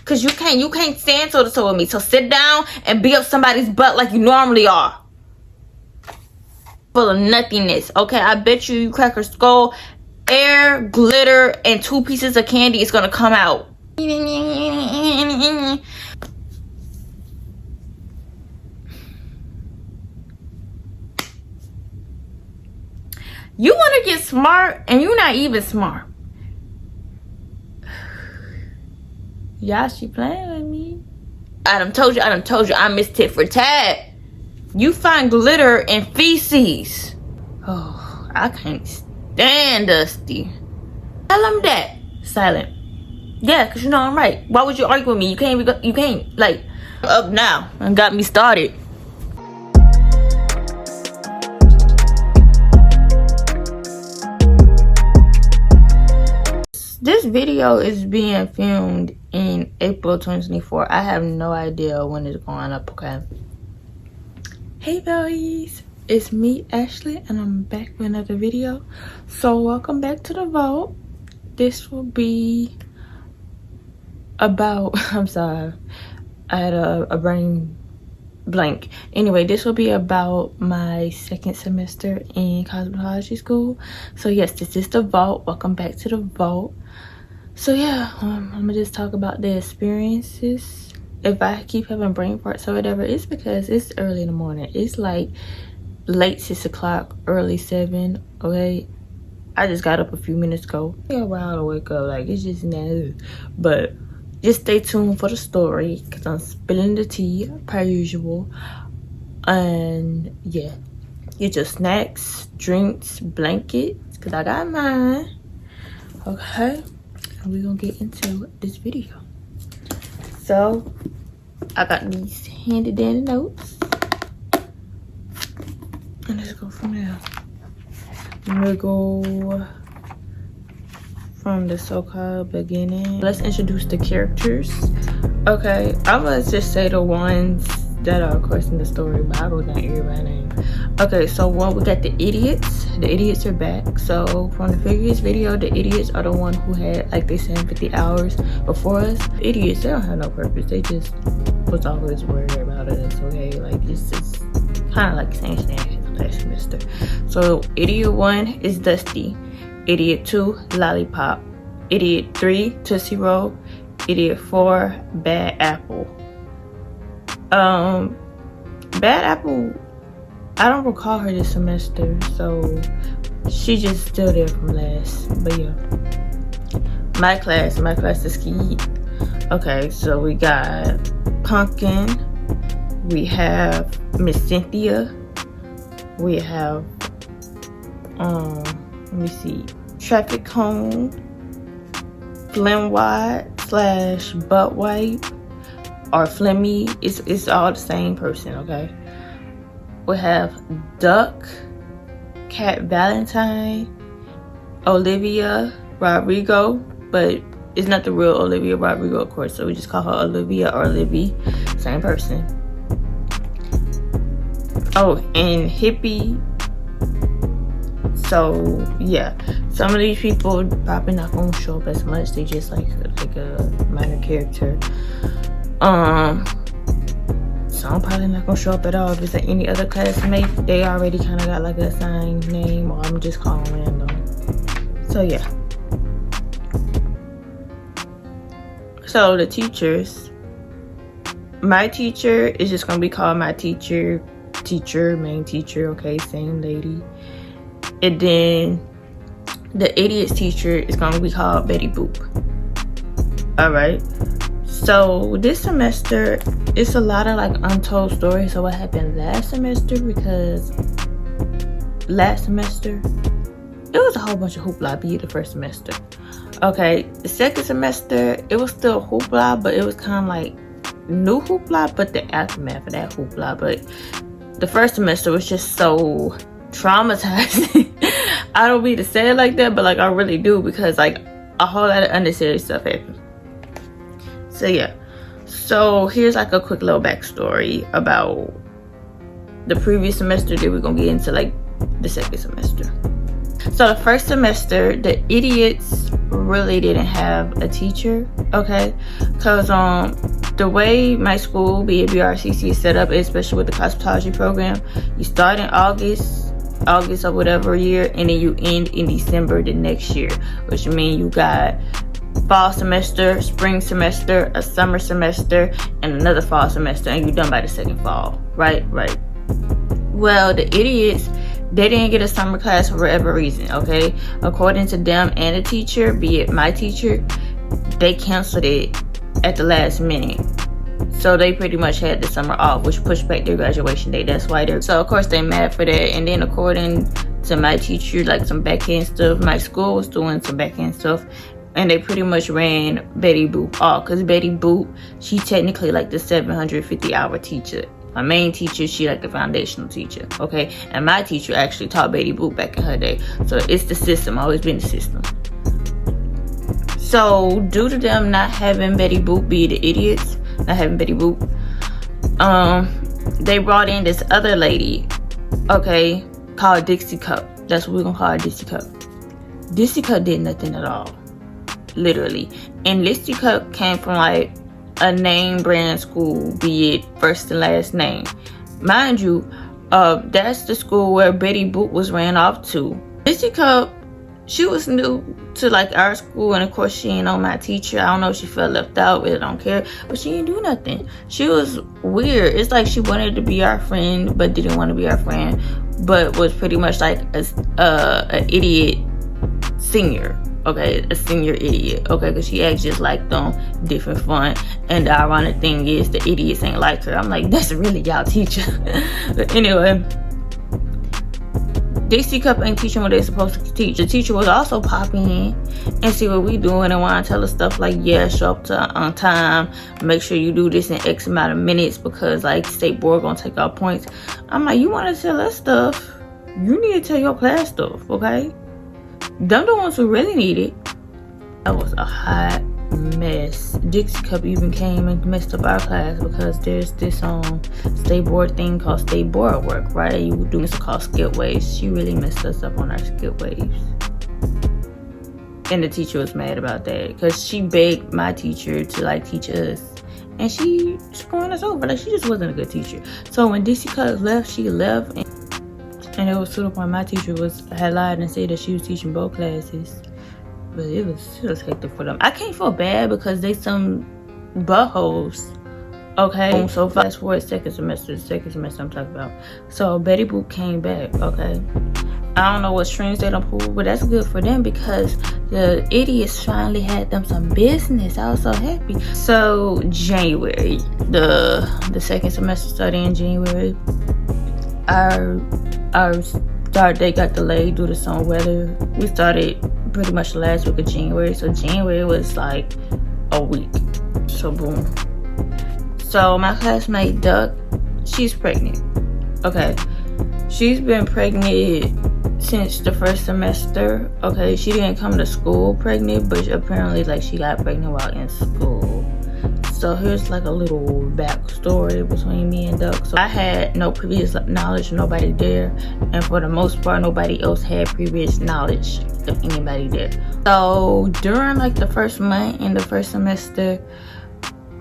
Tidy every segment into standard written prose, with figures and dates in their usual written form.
Cause you can't stand toe to toe with me. So sit down and be up somebody's butt like you normally are. Full of nothingness. Okay, I bet you crack her skull, air, glitter, and 2 pieces of candy is gonna come out. You want to get smart and you're not even smart. Y'all, she playing with me. I done told you, I miss tit for tat. You find glitter in feces. Oh, I can't stand Dusty. Tell him that. Silent. Yeah, because you know I'm right. Why would you argue with me? You can't, like, up now and got me started. This video is being filmed in April 2024. I have no idea when it's going up, okay? Hey guys, it's me, Ashley, and I'm back with another video. So welcome back to the vault. This will be about, I'm sorry, I had a brain blank. Anyway, this will be about my 2nd semester in cosmetology school. So yes, this is the vault. Welcome back to the vault. So yeah, I'm gonna just talk about the experiences. If I keep having brain farts or whatever, it's because it's early in the morning. It's like late 6 o'clock, early 7. Okay, I just got up a few minutes ago. Yeah, while to wake up, like it's just no. But just stay tuned for the story because I'm spilling the tea per usual. And yeah, get your snacks, drinks, blankets, because I got mine. Okay, and we're gonna get into this video. So I got these handy dandy notes, and let's go from there. I'm gonna go from the so-called beginning. Let's introduce the characters. Okay, I'm gonna just say the ones that are of course in the story, but I wrote down everybody's name. Okay, so one, we got the idiots. The idiots are back. So from the previous video, the idiots are the one who had, like they said, 50 hours before us. The idiots, they don't have no purpose. They just was always worried about it. It's okay, like this is kind of like same thing last semester. So idiot 1 is Dusty. Idiot 2, Lollipop. Idiot 3, Tootsie Roll. Idiot 4, Bad Apple. Bad Apple, I don't recall her this semester, so she's just still there from last. But yeah, my class is Skeet. Okay, so we got Pumpkin, we have Miss Cynthia, we have let me see, Traffic Cone, Flimwad / Butt Wipe, or Flemmy. It's all the same person. Okay, we have Duck, Cat Valentine, Olivia Rodrigo, but it's not the real Olivia Rodrigo, of course, so we just call her Olivia or Livy, same person. Oh, and Hippie. So yeah, some of these people probably not gonna show up as much. They just like a minor character. Some probably not gonna show up at all. If it's any other classmate, they already kind of got like a assigned name, or I'm just calling random. So yeah. So the teachers, my teacher is just gonna be called my teacher, main teacher. Okay, same lady. And then the idiot's teacher is gonna be called Betty Boop. All right. So this semester, it's a lot of like untold stories of what happened last semester, because last semester it was a whole bunch of hoopla be the first semester. Okay, the second semester it was still hoopla, but it was kind of like new hoopla, but the aftermath of that hoopla. But the first semester was just so traumatizing. I don't mean to say it like that, but like I really do, because like a whole lot of unnecessary stuff happened. So yeah, so here's like a quick little backstory about the previous semester, then we're gonna get into like the second semester. So the first semester, the idiots really didn't have a teacher, okay? Because the way my school, be it BRCC, is set up, especially with the cosmetology program, you start in August of whatever year, and then you end in December the next year, which means you got fall semester, spring semester, a summer semester, and another fall semester, and you're done by the second fall, right? Well, the idiots, they didn't get a summer class for whatever reason, okay? According to them and the teacher, be it my teacher, they canceled it at the last minute. So they pretty much had the summer off, which pushed back their graduation date. That's why so of course they mad for that. And then according to my teacher, like some back-end stuff, my school was doing some back-end stuff, and they pretty much ran Betty Boop off, because Betty Boop, she technically like the 750-hour teacher. My main teacher, she like the foundational teacher, okay? And my teacher actually taught Betty Boop back in her day. So it's the system, always been the system. So due to them not having Betty Boop, be the idiots, not having Betty Boop, they brought in this other lady, okay, called Dixie Cup. That's what we're gonna call her, Dixie Cup. Dixie Cup did nothing at all, literally. And Dixie Cup came from like a name brand school, be it first and last name. Mind you, that's the school where Betty Boop was ran off to. Dixie Cup, she was new to like our school, and of course she ain't know my teacher. I don't know if she felt left out, really don't care, but she didn't do nothing. She was weird. It's like she wanted to be our friend but didn't want to be our friend, but was pretty much like a idiot senior. Okay, a senior idiot, okay, because she acts just like them, different fun. And the ironic thing is, the idiots ain't like her. I'm like, that's really y'all teacher. But anyway, Dixie Cup ain't teaching what they're supposed to teach. The teacher was also popping in and see what we doing and want to tell us stuff like, yeah, show up on time, make sure you do this in X amount of minutes, because like state board gonna take our points. I'm like, you want to tell us stuff, you need to tell your class stuff, okay? Them the ones who really need it. That was a hot mess. Dixie Cup even came and messed up our class, because there's this state board thing called state board work, right? You do this called skip waves. She really messed us up on our skip waves. And the teacher was mad about that, because she begged my teacher to like teach us, and she screwing us over. Like, she just wasn't a good teacher. So when Dixie Cup left, she left, and it was to the point my teacher had lied and said that she was teaching both classes. But it was hectic for them. I can't feel bad because they some buttholes. Okay. So fast forward second semester I'm talking about. So Betty Boop came back, okay. I don't know what strings they don't pull, but that's good for them, because the idiots finally had them some business. I was so happy. So January, the second semester started in January. Our start date got delayed due to some weather. We started pretty much the last week of January. So January was like a week. So boom. So my classmate Duck, she's pregnant. Okay. She's been pregnant since the first semester. Okay. She didn't come to school pregnant, but apparently like she got pregnant while in school. So here's like a little backstory between me and Duck. So I had no previous knowledge, nobody there, and for the most part nobody else had previous knowledge of anybody there. So during like the first month in the first semester,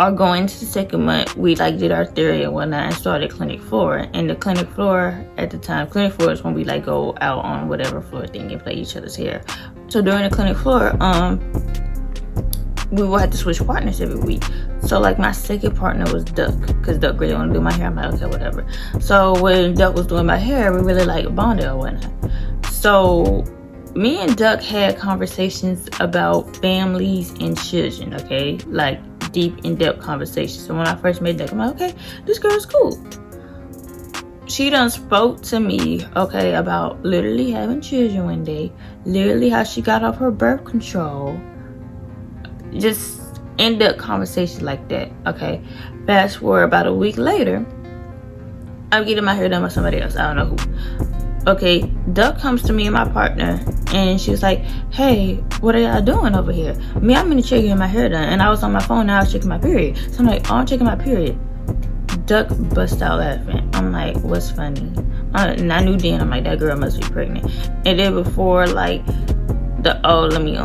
or going into the second month, we like did our theory and whatnot and started clinic floor. And the clinic floor at the time, clinic floor is when we like go out on whatever floor thing and play each other's hair. So during the clinic floor, we will have to switch partners every week. So like my second partner was Duck, because Duck really wanted to do my hair. I'm like, okay, whatever. So when Duck was doing my hair, we really like bonded or whatnot. So me and Duck had conversations about families and children, okay? Like deep, in-depth conversations. So when I first met Duck, I'm like, okay, this girl's cool. She done spoke to me, okay, about literally having children one day, literally how she got off her birth control. Just in-depth conversations like that, okay? Fast forward about a week later, I'm getting my hair done by somebody else. I don't know who. Okay, Duck comes to me and my partner, and she was like, hey, what are y'all doing over here? Me, I'm in the chair getting my hair done, and I was on my phone and I was checking my period. So I'm like, oh, I'm checking my period. Duck bust out laughing. I'm like, what's funny? And I knew then, I'm like, that girl must be pregnant. And then before, like, let me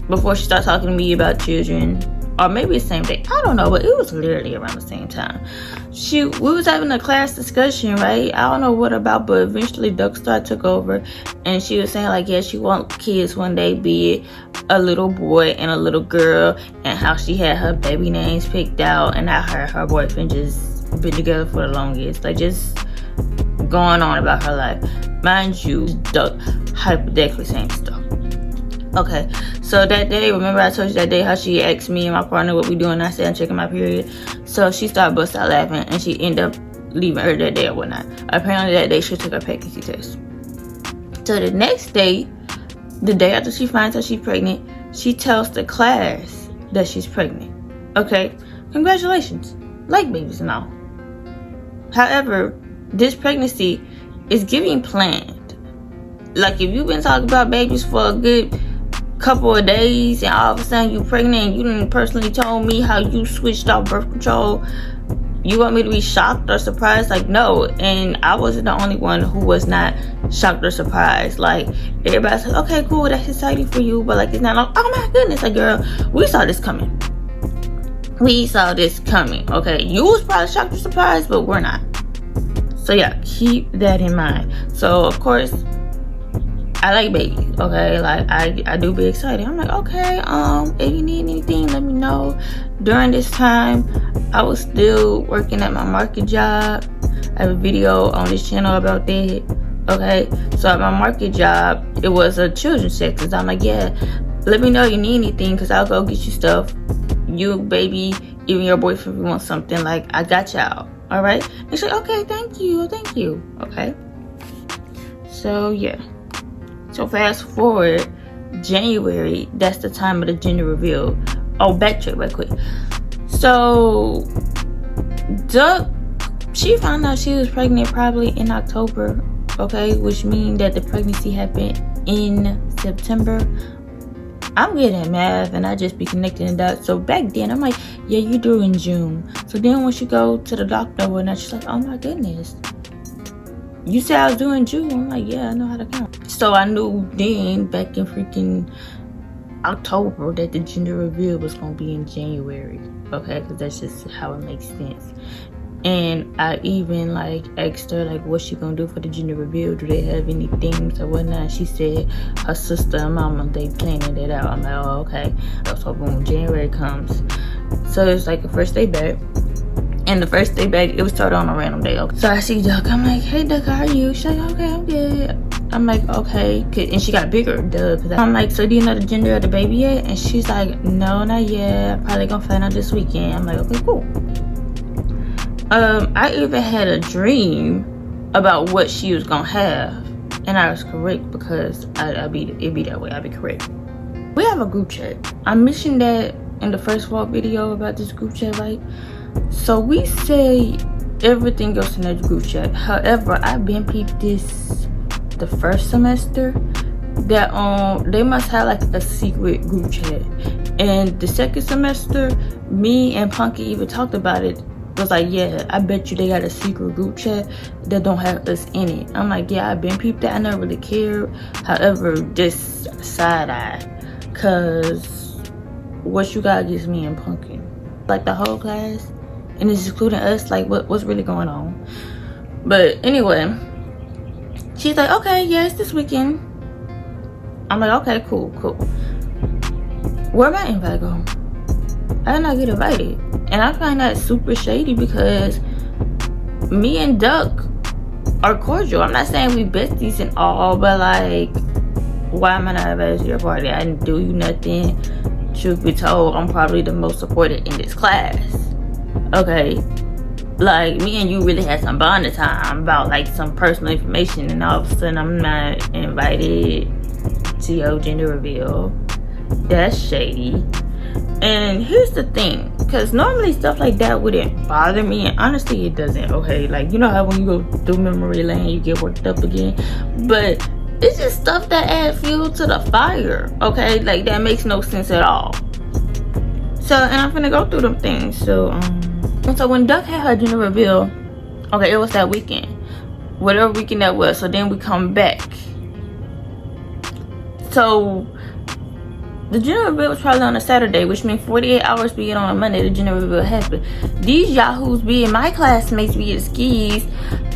before she started talking to me about children, or maybe the same day, I don't know, but it was literally around the same time. We was having a class discussion, right? I don't know what about, but eventually Duck Star took over, and she was saying like, yeah, she wants kids one day, be it a little boy and a little girl, and how she had her baby names picked out, and how her boyfriend just been together for the longest, like just going on about her life. Mind you, Duck hypothetically saying stuff. Okay, so that day, remember I told you that day how she asked me and my partner what we doing, and I said I'm checking my period. So she started busting out laughing, and she ended up leaving her that day or whatnot. Apparently that day she took her pregnancy test. So the next day, the day after she finds out she's pregnant, she tells the class that she's pregnant. Okay, congratulations, like babies and all. However, this pregnancy is giving planned. Like if you've been talking about babies for a good couple of days and all of a sudden you pregnant and you didn't personally told me how you switched off birth control, you want me to be shocked or surprised? Like, no. And I wasn't the only one who was not shocked or surprised. Like, everybody said, okay, cool, that's exciting for you, but like, it's not like, oh my goodness, like, girl, we saw this coming. Okay, you was probably shocked or surprised, but we're not. So yeah, keep that in mind. So of course, I like babies, okay? Like I do be excited. I'm like, okay, if you need anything, let me know. During this time, I was still working at my market job. I have a video on this channel about that. Okay, so at my market job, it was a children's section. I'm like, yeah, let me know if you need anything, because I'll go get you stuff. You, baby, even your boyfriend, if you want something, like, I got y'all. All right? And she's like, okay, thank you. Okay. So yeah. So fast forward, January, that's the time of the gender reveal. Oh, backtrack right quick. So, Duck, she found out she was pregnant probably in October, okay? Which means that the pregnancy happened in September. I'm good at math and I just be connecting the dots. So back then, I'm like, yeah, you do in June. So then when she go to the doctor and she's like, oh my goodness, you said I was doing June. I'm like, yeah, I know how to count. So I knew then, back in freaking October, that the gender reveal was going to be in January. Okay, because that's just how it makes sense. And I even like asked her like what she gonna do for the gender reveal. Do they have any themes or whatnot? She said her sister and mama, they planning that out. I'm like, oh, okay. So when January comes, so it's like the first day back. And the first day back, it was started on a random day. Okay. So I see Duck. I'm like, hey Duck, how are you? She's like, okay, I'm good. I'm like, okay. And she got bigger, duh. I'm like, so do you know the gender of the baby yet? And she's like, no, not yet. I'm probably gonna find out this weekend. I'm like, okay, cool. I even had a dream about what she was gonna have, and I was correct because it'd be that way. I'd be correct. We have a group chat. I mentioned that in the first vlog video about this group chat, right? So we say everything goes in that group chat. However, I've been peeped this the first semester that they must have like a secret group chat, and the second semester, me and Punky even talked about it. Was like, yeah, I bet you they got a secret group chat that don't have us in it. I'm like, yeah, I've been peeped that. I never really cared. However, this side eye, cause what you got against me and Punky, like the whole class, and it's including us. Like, what's really going on? But anyway, she's like, okay, yeah, it's this weekend. I'm like, okay, cool. Where my invite go? I did not get invited. And I find that super shady because me and Duck are cordial. I'm not saying we besties and all, but like, why am I not invited to your party? I didn't do you nothing. Truth be told, I'm probably the most supported in this class. Okay, like me and you really had some bonding time about like some personal information, and all of a sudden I'm not invited to your gender reveal. That's shady. And here's the thing, because normally stuff like that wouldn't bother me, and honestly it doesn't. Okay, like, you know how when you go through memory lane you get worked up again, but it's just stuff that add fuel to the fire. Okay, like that makes no sense at all. So, and I'm gonna go through them things. So when Duck had her gender reveal, okay, it was that weekend, whatever weekend that was. So then we come back. So The gender reveal was probably on a Saturday, which means 48 hours being on a Monday, the gender reveal happened. These yahoos being my classmates, being the skis,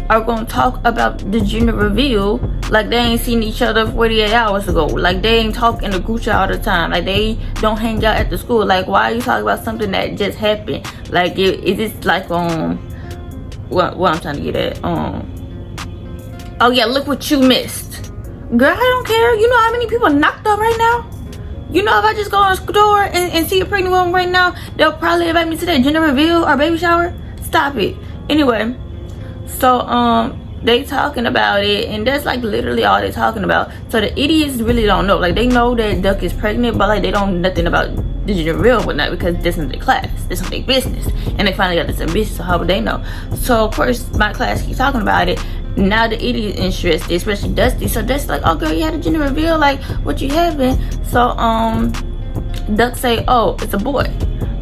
are gonna talk about the gender reveal like they ain't seen each other 48 hours ago. Like they ain't talk in the group chat all the time. Like they don't hang out at the school. Like why are you talking about something that just happened? Like is this like what I'm trying to get at? Oh yeah, look what you missed. Girl, I don't care. You know how many people knocked up right now? You know, if I just go in the store and see a pregnant woman right now, they'll probably invite me to their gender reveal or baby shower. Stop it. Anyway, so they talking about it, and that's like literally all they talking about. So the idiots really don't know. Like they know that Duck is pregnant, but like they don't know nothing about the gender reveal or whatnot because this is their class. This is their business, and they finally got this ambition. So how would they know? So of course my class keeps talking about it. Now the idiot interested, especially Dusty. So Dusty's like, oh girl, you had a gender reveal, like what you having? So Duck say, oh, it's a boy.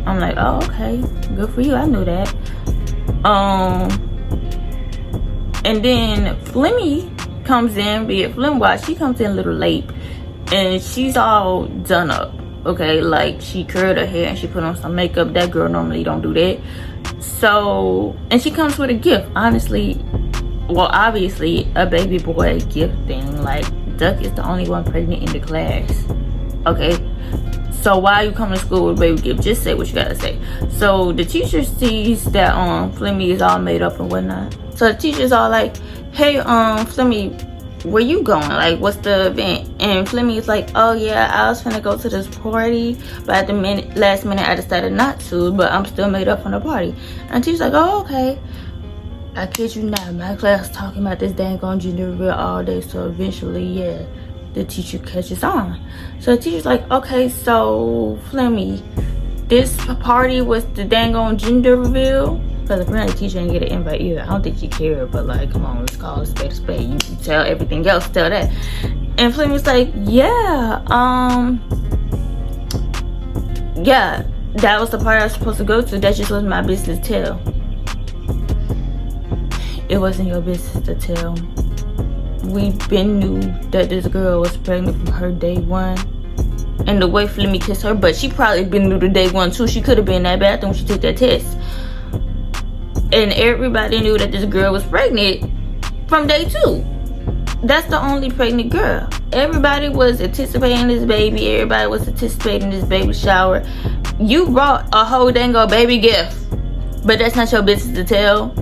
I'm like, oh okay, good for you, I knew that. And then Flemmy comes in, be it Flim-Watch, she comes in a little late and she's all done up, okay? Like she curled her hair and she put on some makeup. That girl normally don't do that. So, and she comes with a gift, honestly. Well, obviously a baby boy gift thing. Like Duck is the only one pregnant in the class, okay? So why are you coming to school with a baby gift? Just say what you gotta say. So the teacher sees that Flemmy is all made up and whatnot. So the teacher's all like, hey Flemmy, where you going? Like what's the event? And Flemmy is like, oh yeah, I was finna go to this party, but at the last minute I decided not to, but I'm still made up from the party. And the teacher's like, oh okay. I kid you not, my class talking about this dang on gender reveal all day, so eventually, yeah, the teacher catches on. So the teacher's like, okay, so Flemmy, this party was the dang on gender reveal? Because apparently the teacher didn't get an invite either. I don't think she cared, but like, come on, let's call a spade a spade. You can tell everything else, tell that. And Flemmy's like, yeah, yeah, that was the party I was supposed to go to. That just was my business to tell. It wasn't your business to tell. We been knew that this girl was pregnant from her day one. And the way Flemmy kissed her butt, she probably been knew the day one too. She could have been in that bathroom when she took that test. And everybody knew that this girl was pregnant from day two. That's the only pregnant girl. Everybody was anticipating this baby. Everybody was anticipating this baby shower. You brought a whole dango baby gift, but that's not your business to tell.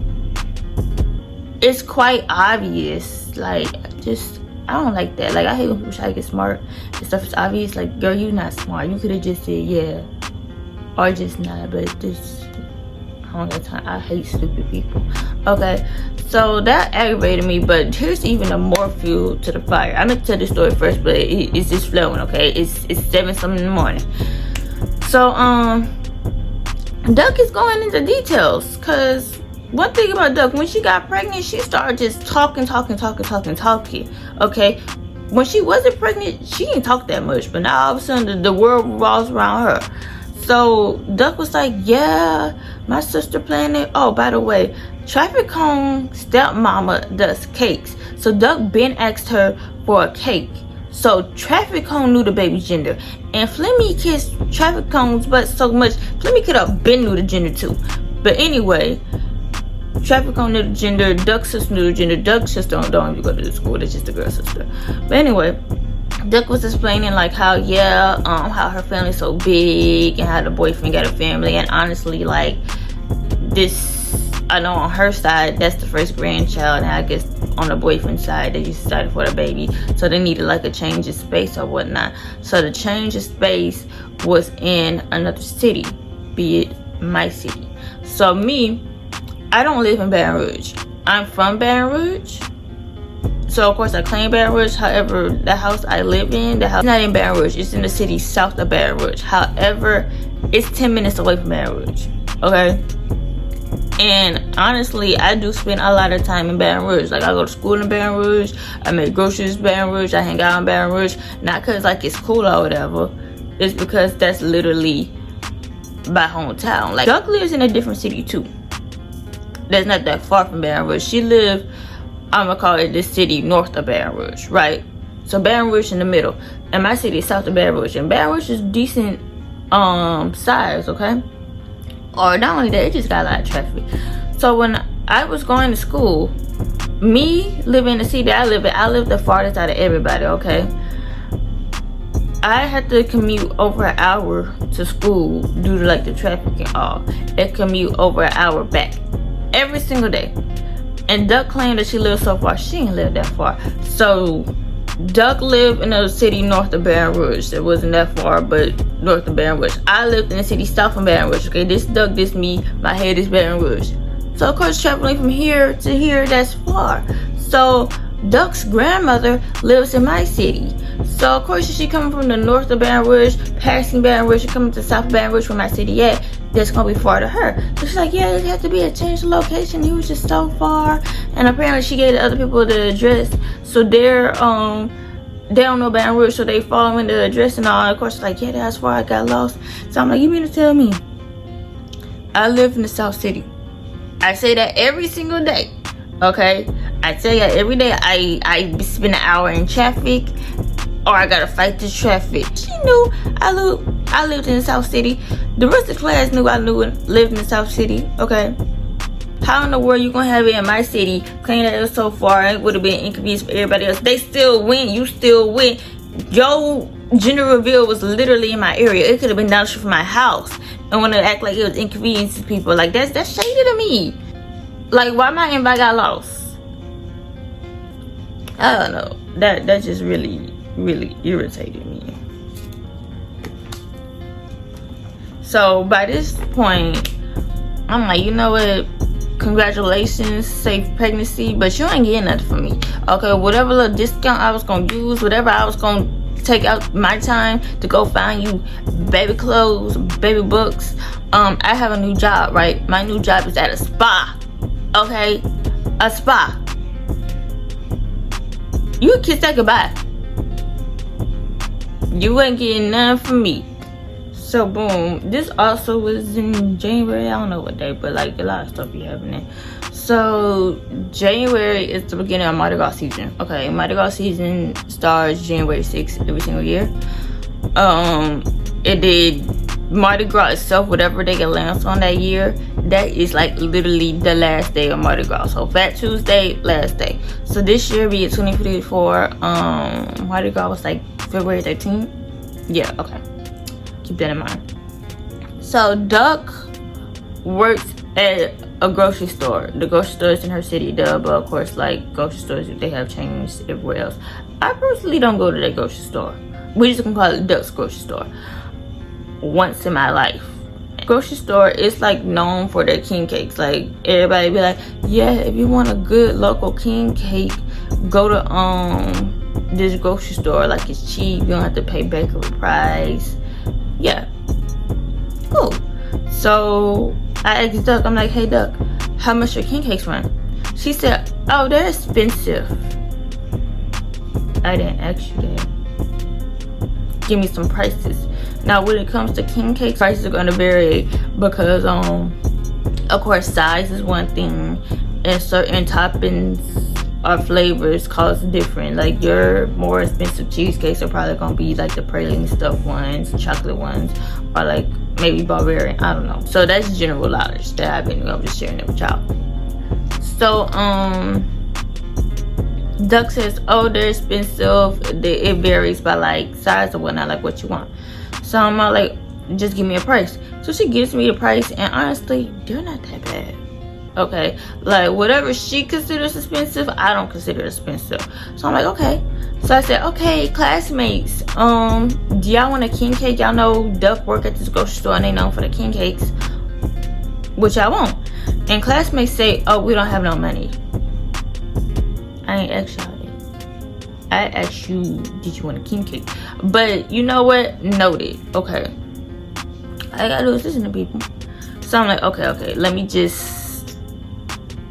It's quite obvious. Like, just, I don't like that. Like, I hate when people try to get smart and stuff is obvious. Like, girl, you're not smart. You could have just said yeah, or just not. But this, I don't got time. I hate stupid people. Okay, so that aggravated me. But here's even a more fuel to the fire. I'm gonna tell this story first, but it's just flowing. Okay, it's 7-something in the morning. So Duck is going into details, cause one thing about Duck, when she got pregnant, she started just talking. Okay, when she wasn't pregnant, she didn't talk that much, but now all of a sudden the world revolves around her. So Duck was like, yeah, my sister planned it. Oh, by the way, Traffic Cone stepmama does cakes. So Duck been asked her for a cake. So Traffic Cone knew the baby's gender. And Flemmy kissed Traffic Cone's butt so much, Flemmy could have been knew the gender too. But anyway, Traffic Cone knew the gender, Duck's sister knew the gender. Duck's sister don't even go to the school, that's just the girl's sister. But anyway, Duck was explaining like how, yeah, how her family's so big and how the boyfriend got a family. And honestly, like, this, I know on her side, that's the first grandchild. And I guess on the boyfriend side, they just started for the baby. So they needed like a change of space or whatnot. So the change of space was in another city, be it my city. So me, I don't live in Baton Rouge. I'm from Baton Rouge. So of course I claim Baton Rouge. However, the house I live in, the house is not in Baton Rouge. It's in the city south of Baton Rouge. However, it's 10 minutes away from Baton Rouge. Okay? And honestly, I do spend a lot of time in Baton Rouge. Like, I go to school in Baton Rouge. I make groceries in Baton Rouge. I hang out in Baton Rouge. Not because like it's cool or whatever. It's because that's literally my hometown. Like, Duck lives in a different city too. That's not that far from Baton Rouge. She lived, I'm gonna call it the city north of Baton Rouge, right? So Baton Rouge in the middle, and my city is south of Baton Rouge, and Baton Rouge is decent size, okay? Or not only that, it just got a lot of traffic. So when I was going to school, me living in the city I live the farthest out of everybody, okay? I had to commute over an hour to school due to like the traffic and all, and commute over an hour back every single day. And Duck claimed that she lived so far. She didn't live that far. So Duck lived in a city north of Baton Rouge. It wasn't that far, but north of Baton Rouge. I lived in a city south of Baton Rouge. Okay, this Duck, this me. My head is Baton Rouge. So of course, traveling from here to here, that's far. So Duck's grandmother lives in my city. So of course, if she coming from the north of Baton Rouge, passing Baton Rouge, and coming to south of Baton Rouge where my city at, that's gonna be far to her. So she's like, yeah, it had to be a change of location. He was just so far. And apparently she gave the other people the address. So they're they don't know Baton Rouge, so they following the address and all. And of course, like, yeah, that's where I got lost. So I'm like, you mean to tell me I live in the South City? I say that every single day. Okay, I tell you every day I spend an hour in traffic, or I gotta fight this traffic. She knew I lived in the South City. The rest of the class knew I lived in the South City. Okay, how in the world you gonna have it in my city, claiming that it was so far? It would have been inconvenience for everybody else. They still win. You still win. Your gender reveal was literally in my area. It could have been down the street from my house, and want to act like it was inconvenience to people. Like that's shady to me. Like, why my invite got lost? I don't know. That just really irritated me. So by this point, I'm like, you know what? Congratulations, safe pregnancy, but you ain't getting nothing from me. Okay, whatever little discount I was gonna use, whatever I was gonna take out my time to go find you baby clothes, baby books. I have a new job, right? My new job is at a spa. Okay, a spa. You can kiss that goodbye. You ain't getting none from me. So boom, this also was in January. I don't know what day, but like a lot of stuff be happening. So January is the beginning of Mardi Gras season. Okay, Mardi Gras season starts January 6th every single year. It did Mardi Gras itself, whatever they get lands on that year, that is like literally the last day of Mardi Gras. So Fat Tuesday, last day. So this year, be it 2024, Mardi Gras was like February 13th. Yeah, okay. Keep that in mind. So Duck works at a grocery store. The grocery store is in her city, duh, but of course, like grocery stores, they have chains everywhere else. I personally don't go to that grocery store. We just can call it Duck's grocery store. Once in my life. Grocery store is like known for their king cakes. Like everybody be like, yeah, if you want a good local king cake, go to this grocery store. Like it's cheap, you don't have to pay bakery price. Yeah, cool. So I asked Duck, I'm like, hey Duck, how much your king cakes run? She said, oh, they're expensive. I didn't ask you that. Give me some prices. Now when it comes to king cakes, prices are going to vary because of course size is one thing, and certain toppings or flavors cost different. Like your more expensive cheesecakes are probably going to be like the praline stuffed ones, chocolate ones, or like maybe Bavarian, I don't know. So that's general knowledge that I'm just sharing it with y'all. So Duck says, oh, they're expensive. It varies by like size or whatnot, like what you want. So I'm like, just give me a price. So she gives me a price, and honestly, they're not that bad. Okay, like whatever she considers expensive, I don't consider expensive. So I'm like, okay. So I said, okay, classmates, do y'all want a king cake? Y'all know Duck work at this grocery store and they known for the king cakes. Which I won't. And classmates say, oh, we don't have no money. I ain't asked y'all that. I asked you, did you want a king cake? But you know what? Noted. Okay. All I gotta do is listen to people. So I'm like, okay, let me just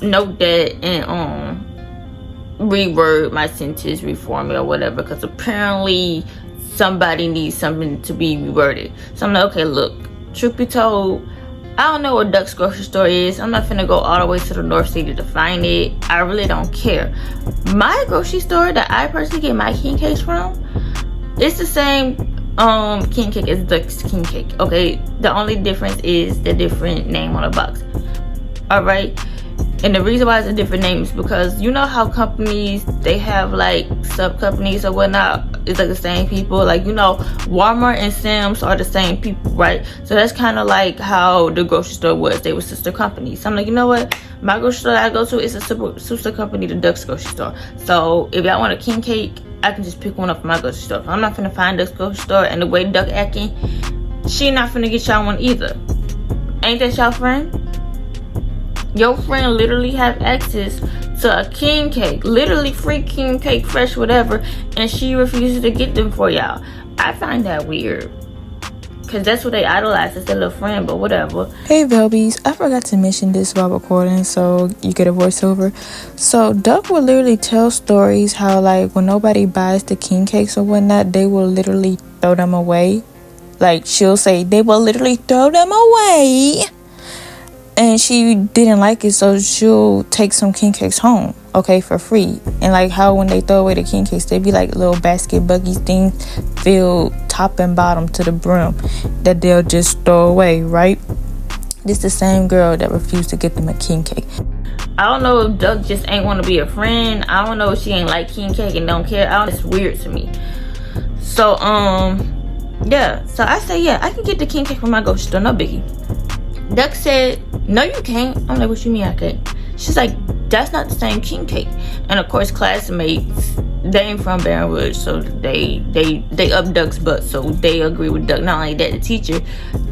note that and reword my sentence, reform it or whatever, because apparently somebody needs something to be reworded. So I'm like, okay, look, truth be told, I don't know what Duck's grocery store is. I'm not finna go all the way to the North City to find it. I really don't care. My grocery store that I personally get my king cakes from, it's the same king cake as Duck's king cake. Okay, the only difference is the different name on the box. All right. And the reason why it's a different name is because you know how companies, they have like sub companies or whatnot. It's like the same people. Like, you know, Walmart and Sam's are the same people, right? So that's kind of like how the grocery store was. They were sister companies. So I'm like, you know what? My grocery store I go to is a sister company to Duck's grocery store. So if y'all want a king cake, I can just pick one up from my grocery store. I'm not finna find Duck's grocery store, and the way Duck acting, she not finna get y'all one either. Ain't that y'all friend? Your friend literally have access to a king cake, literally free king cake, fresh whatever, and she refuses to get them for y'all. I find that weird, because that's what they idolize, as their little friend, but whatever. Hey Velbies, I forgot to mention this while recording, so you get a voiceover. So Duck will literally tell stories how, like, when nobody buys the king cakes or whatnot, they will literally throw them away. Like, she'll say they will literally throw them away. And she didn't like it, so she'll take some king cakes home, okay, for free. And like how when they throw away the king cakes, they be like little basket buggies things filled top and bottom to the brim that they'll just throw away, right? This the same girl that refused to get them a king cake. I don't know if Duck just ain't want to be a friend. I don't know if she ain't like king cake and don't care. It's weird to me. So yeah. So I say, yeah, I can get the king cake from my grocery store, no biggie. Duck said, no you can't. I'm like, what you mean I can't? She's like, that's not the same king cake. And of course, classmates, they ain't from Baton Rouge, so they up Duck's butt, so they agree with Duck. Not only that, the teacher,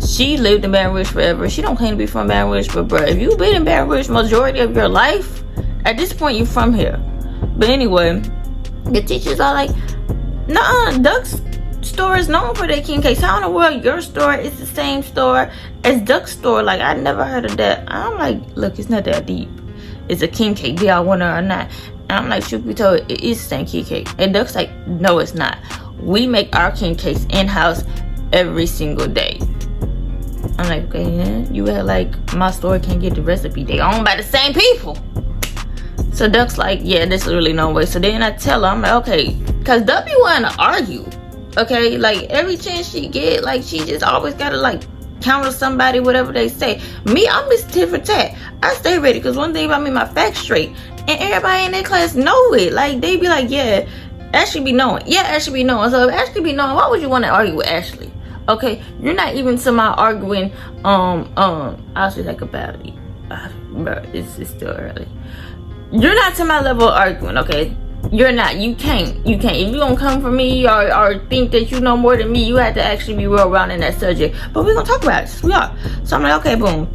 she lived in Baton Rouge forever. She don't claim to be from Baton Rouge, but bro, if you've been in Baton Rouge majority of your life, at this point you from here. But anyway, the teachers are like, nah, Duck's store is known for their king cakes. How in the world your store is the same store as Duck's store? Like, I never heard of that. I'm like, look, it's not that deep. It's a king cake, be I want it or not. And I'm like, truth be told, it is the same king cake. And Duck's like, no, it's not. We make our king cakes in-house every single day. I'm like, okay, yeah. You had like, my store can't get the recipe. They owned by the same people. So Duck's like, yeah, there's really no way. So then I tell her, I'm like, okay, because Duck be wanting to argue. Okay, like every chance she get, like she just always gotta like counter somebody, whatever they say. Me, I'm Miss Tit for Tat. I stay ready, because one thing about me, my facts straight, and everybody in their class know it. Like they be like, yeah, Ashley be knowing. Yeah, Ashley be knowing. So if Ashley be knowing, why would you want to argue with Ashley? Okay, you're not even to my arguing. I'll say like about it. Bro, it's still early. You're not to my level of arguing, okay? You're not. You can't. If you gonna come for me or think that you know more than me, you have to actually be real around in that subject. But we're gonna talk about it. We are. So I'm like, okay, boom.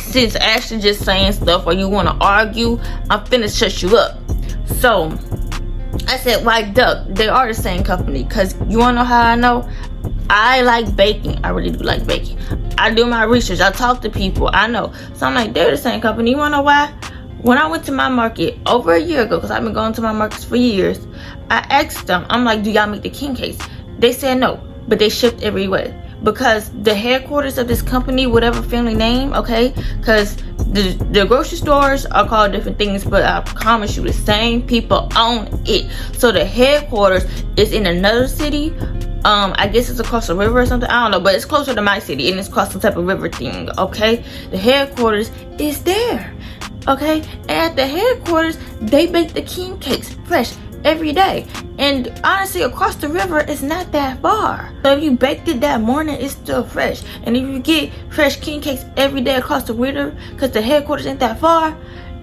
Since Ashley just saying stuff or you wanna argue, I'm finna shut you up. So I said, why Duck? They are the same company. Cause you wanna know how I know? I like baking. I really do like baking. I do my research. I talk to people. I know. So I'm like, they're the same company. You wanna know why? When I went to my market over a year ago, because I've been going to my markets for years, I asked them, I'm like, do y'all make the king cakes? They said no, but they shipped everywhere. Because the headquarters of this company, whatever family name, okay, because the grocery stores are called different things, but I promise you, the same people own it. So the headquarters is in another city. I guess it's across the river or something. I don't know, but it's closer to my city, and it's across some type of river thing, okay? The headquarters is there. Okay, and at the headquarters, they bake the king cakes fresh every day. And honestly, across the river, it's not that far. So if you baked it that morning, it's still fresh. And if you get fresh king cakes every day across the river, because the headquarters ain't that far,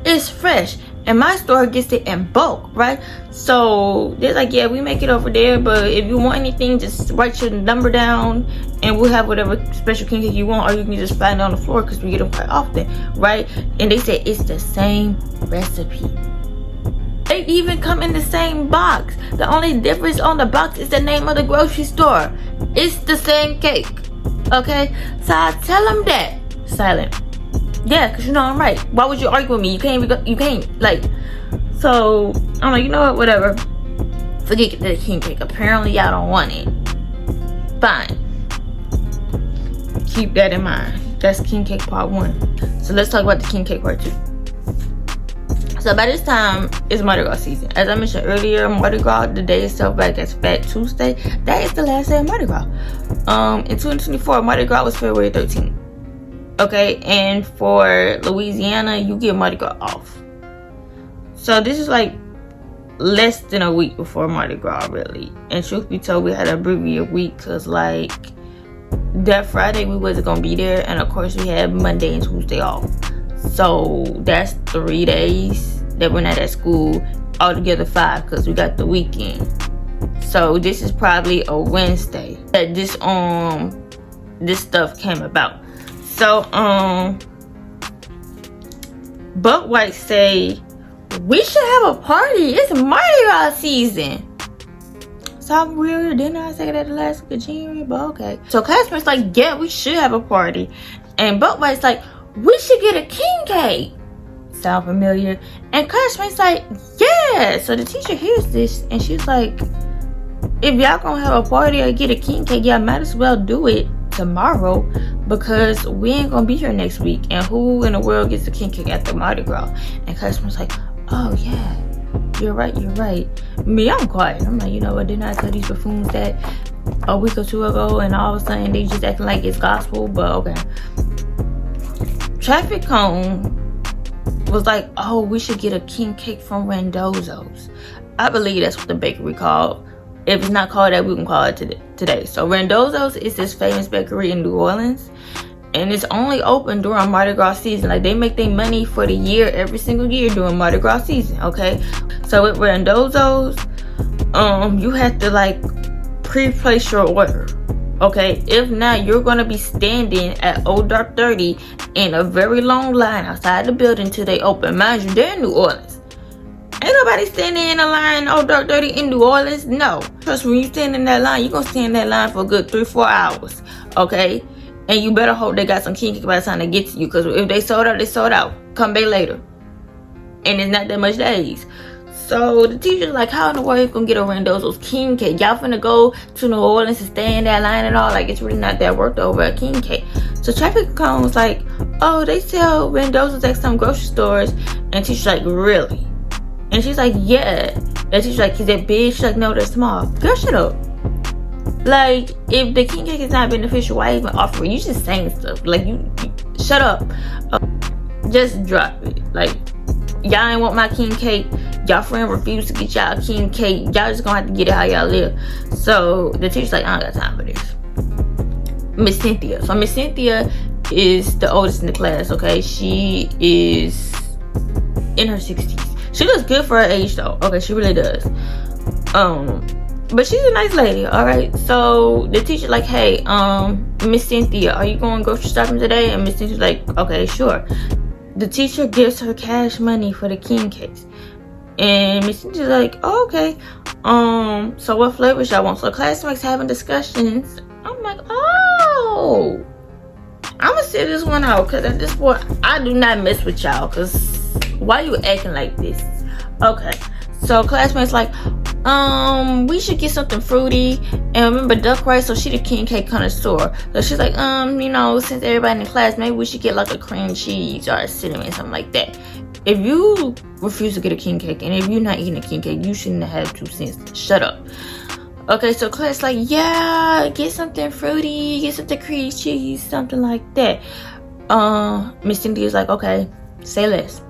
it's fresh. And my store gets it in bulk, right? So they're like, yeah, we make it over there, but if you want anything, just write your number down and we'll have whatever special king cake you want, or you can just find it on the floor, because we get them quite often, right? And they said it's the same recipe. They even come in the same box. The only difference on the box is the name of the grocery store. It's the same cake, okay? So I tell them that. Silent. Yeah, because you know I'm right. Why would you argue with me? You can't, like. So I'm like, you know what, whatever. Forget the king cake. Apparently y'all don't want it. Fine. Keep that in mind. That's king cake part 1. So let's talk about the king cake part 2. So by this time, it's Mardi Gras season. As I mentioned earlier, Mardi Gras, the day itself, back as Fat Tuesday, that is the last day of Mardi Gras. In 2024, Mardi Gras was February 13th. Okay, and for Louisiana, you get Mardi Gras off. So this is like less than a week before Mardi Gras, really. And truth be told, we had a abbreviated week because, like, that Friday we wasn't gonna be there, and of course we had Monday and Tuesday off. So that's 3 days that we're not at school. Altogether 5 because we got the weekend. So this is probably a Wednesday that this stuff came about. So Buck White say we should have a party. It's Mardi Gras season. So I'm weird. Didn't I say that the last week of January? But okay. So classmates like, yeah, we should have a party. And Buck White's like, we should get a king cake. Sound familiar? And classmates like, yeah. So the teacher hears this and she's like, if y'all gonna have a party or get a king cake, y'all might as well do it tomorrow because we ain't gonna be here next week. And who in the world gets a king cake after Mardi Gras? And classmates like, oh yeah, you're right. Me, I'm quiet. I'm like, you know what? Didn't I tell these buffoons that a week or 2 ago? And all of a sudden they just acting like it's gospel. But okay. Traffic Cone was like, oh, we should get a king cake from Randozzo's. I believe that's what the bakery called. If it's not called that, we can call it today. So Randozzo's is this famous bakery in New Orleans. And it's only open during Mardi Gras season. Like, they make their money for the year, every single year during Mardi Gras season, okay? So with Randozzo's, you have to, like, pre-place your order, okay? If not, you're gonna be standing at Old Dark 30 in a very long line outside the building till they open. Mind you, they're in New Orleans. Ain't nobody standing in a line Old Dark 30 in New Orleans. No. Trust me, when you stand in that line, you're gonna stand in that line for a good 3-4 hours, okay? And you better hope they got some king cake by the time they get to you. Because if they sold out, they sold out. Come back later. And it's not that much days. So the teacher's like, how in the world you gonna get a Randozzo's king cake? Y'all finna go to New Orleans and stay in that line and all. Like, it's really not that worth over a king cake. So Traffic Cone was like, oh, they sell Randozzo's at some grocery stores. And teacher's like, really? And she's like, yeah. And teacher's like, is that big? She's like, no, they're small. Girl, shut up. Like, if the king cake is not beneficial, why even offer it? You just saying stuff. Like, you shut up. Just drop it. Like, y'all ain't want my king cake. Y'all friend refused to get y'all a king cake. Y'all just gonna have to get it how y'all live. So the teacher's like, I don't got time for this. Miss Cynthia. So Miss Cynthia is the oldest in the class, okay? She is in her 60s. She looks good for her age though. Okay, she really does. But she's a nice lady, alright? So the teacher like, hey, Miss Cynthia, are you going grocery shopping today? And Miss Cynthia's like, okay, sure. The teacher gives her cash money for the king cakes. And Miss Cynthia's like, oh, okay. So what flavors y'all want? So classmates having discussions. I'm like, oh, I'm gonna sit this one out because at this point I do not mess with y'all. Cause why you acting like this? Okay. So classmates like, we should get something fruity. And remember Duck Rice, so she the king cake connoisseur. So she's like, you know, since everybody in the class, maybe we should get like a cream cheese or a cinnamon, something like that. If you refuse to get a king cake, and if you're not eating a king cake, you shouldn't have 2 cents. Shut up. Okay, so class like, yeah, get something fruity, get something cream cheese, something like that. Miss Cynthia's like, okay, say less.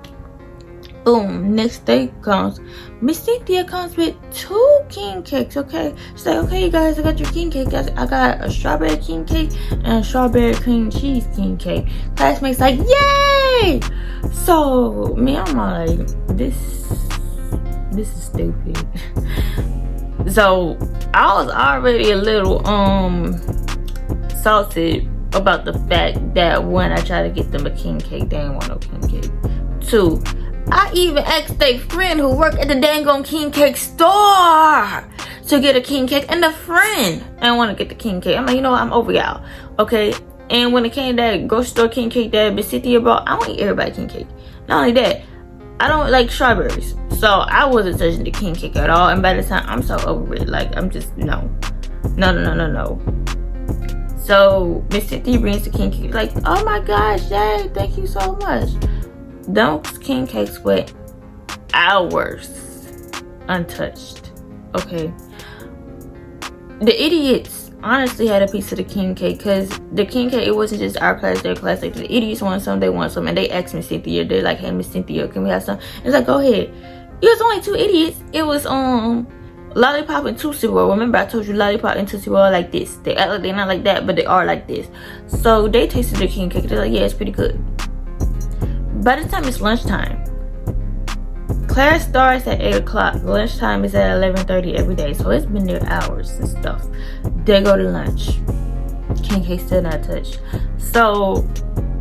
Boom, next day comes. Miss Cynthia comes with 2 king cakes, okay? She's like, okay, you guys, I got your king cake. I got a strawberry king cake and a strawberry cream cheese king cake. Classmates like, yay! So, me, I'm like, this is stupid. So, I was already a little, salty about the fact that when I tried to get them a king cake, they didn't want no king cake. 2, I even asked their friend who worked at the dang on king cake store to get a king cake, and the friend didn't want to get the king cake. I'm like, you know what? I'm over y'all. Okay. And when it came to that grocery store king cake that Miss Cynthia brought, I don't eat everybody king cake. Not only that, I don't like strawberries. So I wasn't touching the king cake at all. And by the time, I'm so over it. Like, I'm just, no. So Miss Cynthia brings the king cake, like, oh my gosh, yay, thank you so much. Those king cakes went hours untouched. Okay, the idiots honestly had a piece of the king cake, because the king cake, it wasn't just our class, their class. Like, the idiots wanted some, they want some, and they asked Miss Cynthia. They're like, hey Miss Cynthia, can we have some? It's like, go ahead. It was only 2 idiots. It was Lollipop and Tootsie Roll. Remember I told you Lollipop and Tootsie Roll are like this. They act like they're not like that, but they are like this. So they tasted the king cake. They're like, yeah, it's pretty good. By the time it's lunchtime, class starts at 8 o'clock. Lunchtime is at 11:30 every day. So it's been there hours and stuff. They go to lunch. King cake still not touched. So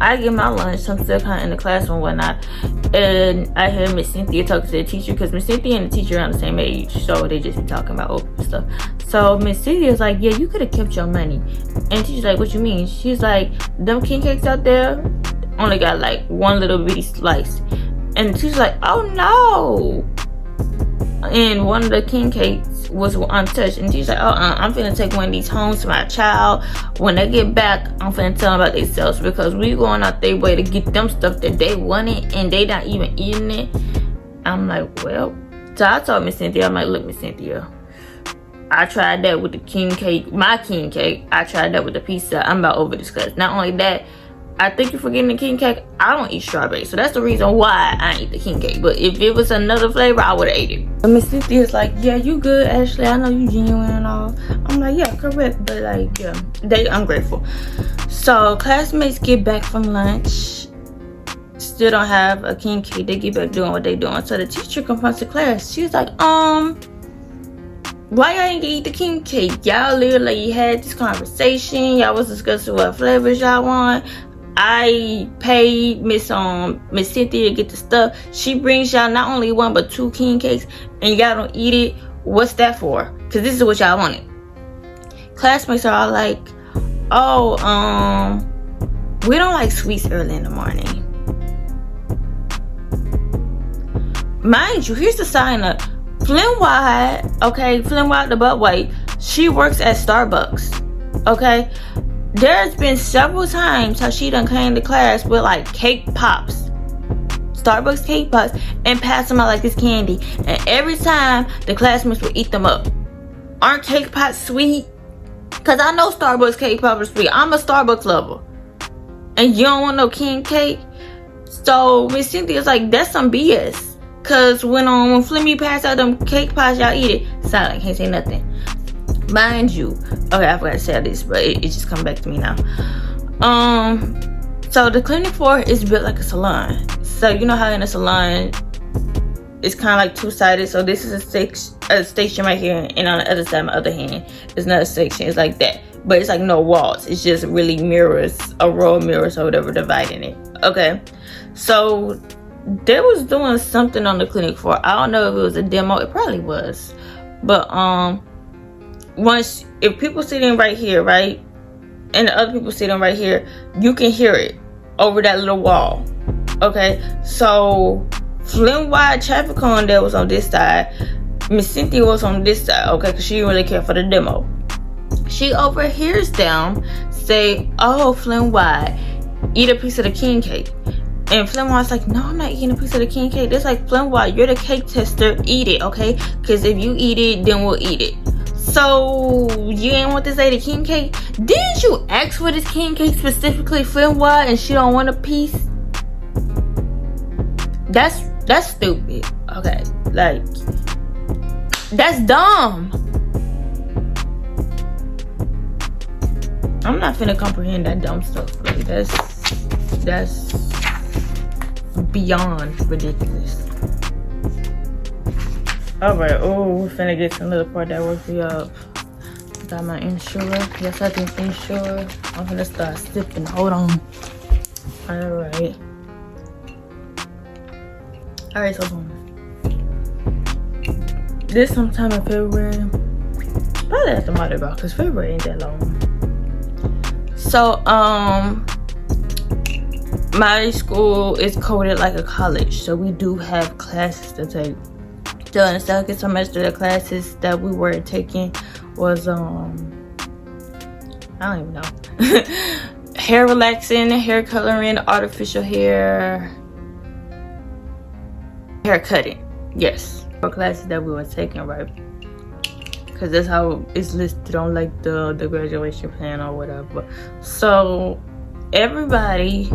I get my lunch. I'm still kind of in the classroom and whatnot. And I hear Miss Cynthia talking to the teacher, because Miss Cynthia and the teacher are on the same age. So they just be talking about open stuff. So Miss Cynthia's like, yeah, you could have kept your money. And the teacher's like, what you mean? She's like, them king cakes out there only got like one little bitty slice. And the teacher's like, oh no. And one of the king cakes was untouched. And she's like, I'm finna take one of these home to my child. When they get back, I'm finna tell them about themselves, because we going out their way to get them stuff that they wanted, and they not even eating it. I'm like, well. So I told Miss Cynthia, I'm like, look, Miss Cynthia, I tried that with the king cake, my king cake. I tried that with the pizza. I'm about over this class. Not only that, I thank you for getting the king cake. I don't eat strawberries, so that's the reason why I eat the king cake. But if it was another flavor, I would have ate it. But Miss Cynthia's like, yeah, you good, Ashley. I know you genuine and all. I'm like, yeah, correct. But like, yeah, they ungrateful. So classmates get back from lunch, still don't have a king cake. They get back doing what they doing. So the teacher confronts the class. She's like, why y'all ain't eat the king cake? Y'all literally had this conversation. Y'all was discussing what flavors y'all want. I paid Miss Cynthia to get the stuff. She brings y'all not only 1 but 2 king cakes, and y'all don't eat it. What's that for? Because this is what y'all wanted. Classmates are all like, oh, we don't like sweets early in the morning. Mind you, here's the sign up. Flynn White, okay, Flynn White the butt white, she works at Starbucks, okay? There's been several times how she done came to class with like cake pops, Starbucks cake pops, and pass them out like it's candy. And every time the classmates would eat them up. Aren't cake pops sweet? Cause I know Starbucks cake pops are sweet. I'm a Starbucks lover. And you don't want no king cake? So Miss Cynthia's like, that's some BS. Cause when Flimmy pass out them cake pops, y'all eat it. Silent, can't say nothing. Mind you, okay, I forgot to say this, but it just come back to me now. So the clinic floor is built like a salon. So you know how in a salon it's kind of like two-sided. So this is a station right here, and on the other side, my other hand, is another section. It's like that, but it's like no walls. It's just really mirrors, a row of mirrors or whatever dividing it. Okay, so they was doing something on the clinic floor. I don't know if it was a demo. It probably was, but once, if people sitting right here, right, and the other people sitting right here, you can hear it over that little wall. Okay, so Flynn Wide traffic cone that was on this side, Miss Cynthia was on this side, okay, because she didn't really care for the demo. She overhears them say, oh, Flynn Wide, eat a piece of the king cake. And Flynn Wide's like, no, I'm not eating a piece of the king cake. That's like, Flynn Wide, you're the cake tester, eat it, okay? Because if you eat it, then we'll eat it. So you ain't want to say the king cake? Didn't you ask for this king cake specifically, Flynn Wide, and she don't want a piece? That's stupid. Okay, like, that's dumb. I'm not finna comprehend that dumb stuff. Like, that's beyond ridiculous. Alright, oh, we're finna get to another part that works me up. Got my insurer. Yes, I can insure. I'm finna start sipping. Hold on. Alright. Alright, so this sometime in February. Probably after Mardi Gras, because February ain't that long. So, my school is coded like a college, so we do have classes to take. So in the second semester, the classes that we were taking was I don't even know. hair relaxing, hair coloring, artificial hair cutting. Yes, for classes that we were taking, right? Because that's how it's listed on like the graduation plan or whatever. So everybody,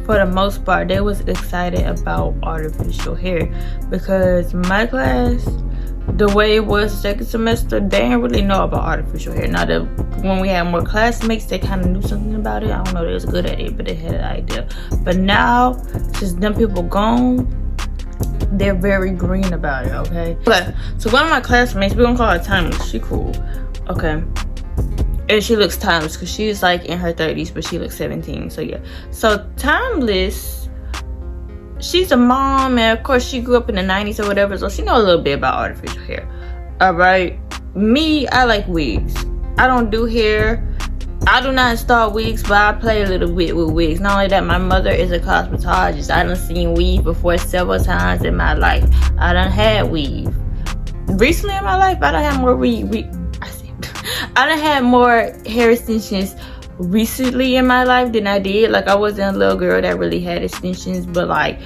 for the most part, they was excited about artificial hair, because my class, the way it was second semester, they didn't really know about artificial hair. Now that when we had more classmates, they kind of knew something about it. I don't know, they was good at it, but they had an idea. But now, since them people gone, they're very green about it. Okay, but so one of my classmates, we're gonna call her Timeless. She cool. Okay, and she looks timeless because she's like in her 30s, but she looks 17. So yeah, so Timeless, she's a mom, and of course she grew up in the 90s or whatever, so she know a little bit about artificial hair. All right, me, I like wigs. I don't do hair. I do not install wigs, but I play a little bit with wigs. Not only that, my mother is a cosmetologist. I done seen weave before several times in my life. I done had weave. Recently in my life, I done had more I done had more hair extensions recently in my life than I did. Like, I wasn't a little girl that really had extensions, but like,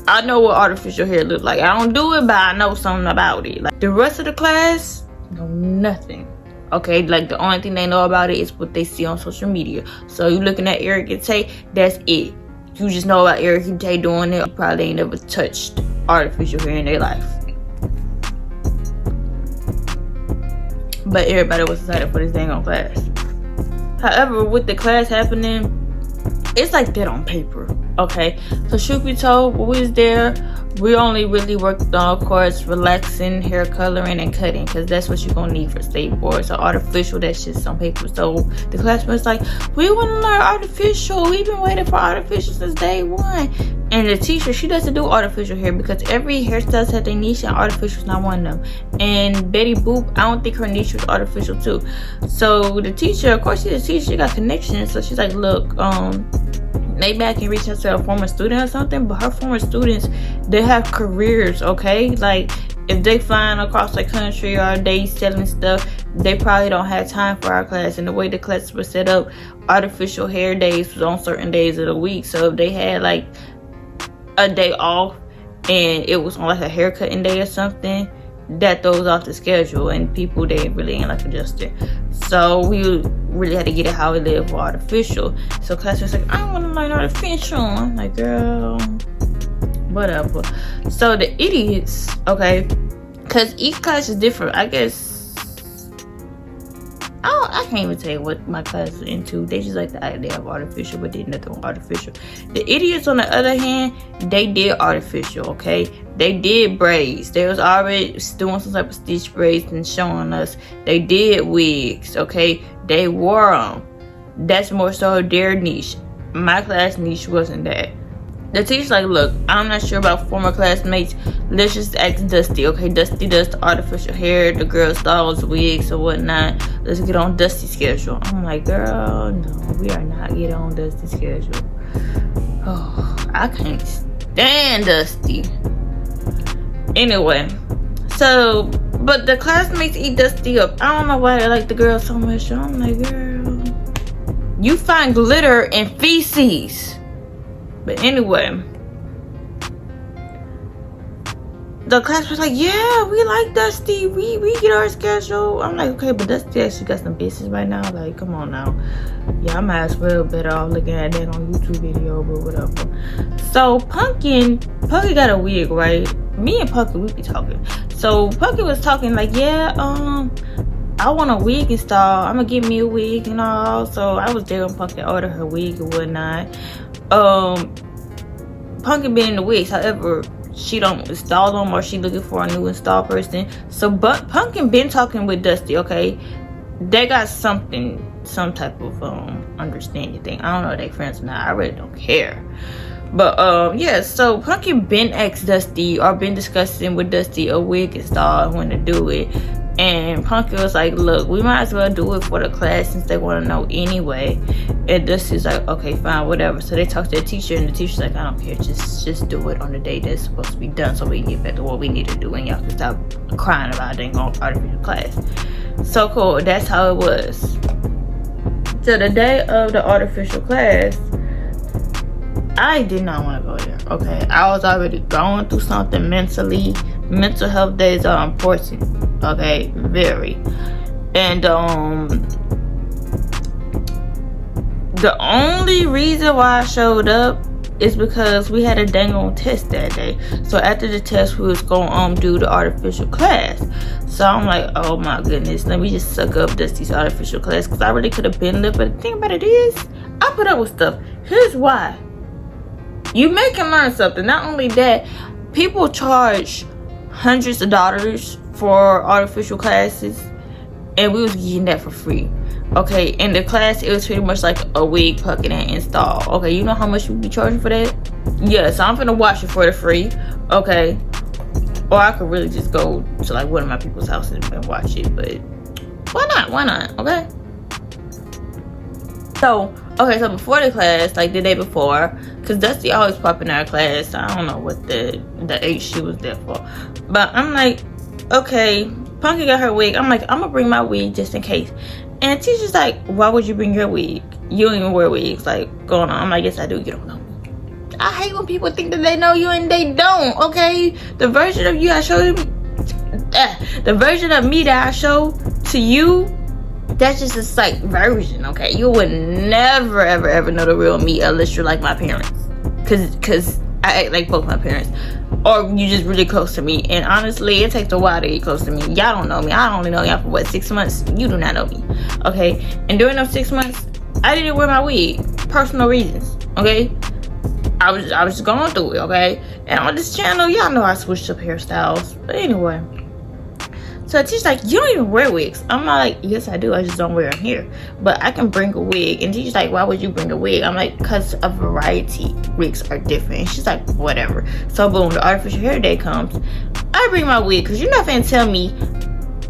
I know what artificial hair look like. I don't do it, but I know something about it. Like, the rest of the class know nothing. Okay, like the only thing they know about it is what they see on social media. So you looking at Eric and Tay, that's it. You just know about Eric and Tay doing it. You probably ain't never touched artificial hair in their life. But everybody was excited for this dang on class. However, with the class happening, it's like that on paper. Okay, so truth be told, when we was there, we only really worked on, of course, relaxing, hair coloring, and cutting, because that's what you're gonna need for state board. So artificial, that's just on paper. So the class was like, we want to learn artificial. We've been waiting for artificial since day one. And the teacher, she doesn't do artificial hair, because every hairstylist has their niche, and artificial is not one of them. And Betty Boop, I don't think her niche was artificial too. So the teacher, of course, she's a teacher, she got connections. So she's like, look, maybe I can reach out to a former student or something. But her former students, they have careers, okay? Like, if they flying across the country or they selling stuff, they probably don't have time for our class. And the way the classes were set up, artificial hair days was on certain days of the week. So if they had like a day off and it was on like a haircutting day or something, that throws off the schedule, and people, they really ain't like adjusting. So we really had to get it how we live for artificial. So class was like, I want to learn artificial. I'm like, girl, whatever. So the idiots, okay, because each class is different. I guess I can't even tell you what my class is into. They just like the idea of artificial, but did nothing with artificial. The idiots, on the other hand, they did artificial, okay? They did braids. They was already doing some type of stitch braids and showing us. They did wigs, okay? They wore them. That's more so their niche. My class niche wasn't that. The teacher's like, look, I'm not sure about former classmates. Let's just ask Dusty, okay? Dusty does the artificial hair, the girl styles wigs or whatnot. Let's get on Dusty's schedule. I'm like, girl, no, we are not getting on Dusty's schedule. Oh, I can't stand Dusty. Anyway, so, but the classmates eat Dusty up. I don't know why they like the girl so much. I'm like, girl, you find glitter in feces. But anyway, the class was like, yeah, we like Dusty. We get our schedule. I'm like, okay, but Dusty actually got some business right now. Like, come on now. Yeah, I might as well better off looking at that on YouTube video, but whatever. So Pumpkin got a wig, right? Me and Pumpkin, we be talking. So Pumpkin was talking like, yeah, I want a wig install. I'm gonna get me a wig and all. So I was there when Pumpkin ordered her wig and whatnot. Pumpkin been in the wigs, however, she don't install them, or she looking for a new install person. So but Pumpkin been talking with Dusty, okay? They got some type of understanding thing. I don't know if they friends or not. I really don't care. But yeah, so Pumpkin been asked Dusty, or been discussing with Dusty a wig install, when to do it. And Pumpkin was like, look, we might as well do it for the class since they want to know anyway. And Dusty's like, okay, fine, whatever. So they talked to the teacher, and the teacher's like, I don't care, just do it on the day that's supposed to be done, so we can get back to what we need to do, and y'all can stop crying about it and go artificial class. So cool, that's how it was. So the day of the artificial class, I did not want to go there. Okay, I was already going through something mentally. Mental health days are important. Okay, very. And the only reason why I showed up is because we had a dang on test that day. So after the test, we was going to do the artificial class. So I'm like, oh my goodness, let me just suck up Dusty's artificial class, because I really could have been there. But the thing about it is, I put up with stuff. Here's why. You make him learn something. Not only that, people charge hundreds of dollars for artificial classes, and we was getting that for free. Okay, in the class, it was pretty much like a wig pucking and install. Okay, you know how much we be charging for that? Yeah, so I'm finna watch it for the free. Okay, or I could really just go to like one of my people's houses and watch it, but why not? Okay. So before the class, like the day before, because Dusty always pop in our class. I don't know what the age she was there for, but I'm like, okay, Punky got her wig. I'm like, I'm gonna bring my wig just in case. And teacher's like, why would you bring your wig? You don't even wear wigs. Like, going on. I'm like, yes I do. You don't know. I hate when people think that they know you and they don't. Okay, the version of you I showed you, the version of me that I show to you, that's just a slight version. Okay, you would never ever know the real me unless you're like my parents, cause I act like both my parents, or you just really close to me. And honestly, it takes a while to get close to me. Y'all don't know me. I only know y'all for what, 6 months. You do not know me. Okay, and during those 6 months, I didn't wear my wig, personal reasons. Okay, I was just going through it. Okay, and on this channel, y'all know I switched up hairstyles. But anyway, so she's like, you don't even wear wigs. I'm like, yes I do, I just don't wear them here. But I can bring a wig. And she's like, why would you bring a wig? I'm like, because a variety. Wigs are different. And she's like, whatever. So boom, the artificial hair day comes. I bring my wig, because you're not finna tell me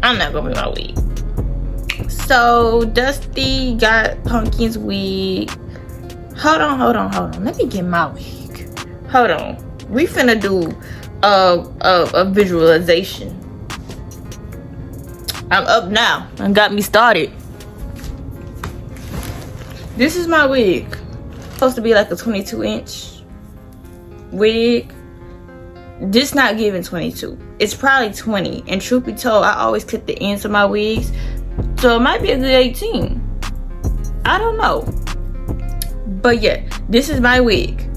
I'm not gonna bring my wig. So Dusty got Pumpkin's wig. Hold on. Let me get my wig. Hold on. We finna do a visualization. I'm up now and got me started. This is my wig. It's supposed to be like a 22-inch wig. This not giving 22. It's probably 20. And truth be told, I always cut the ends of my wigs, so it might be a good 18. I don't know. But yeah, this is my wig.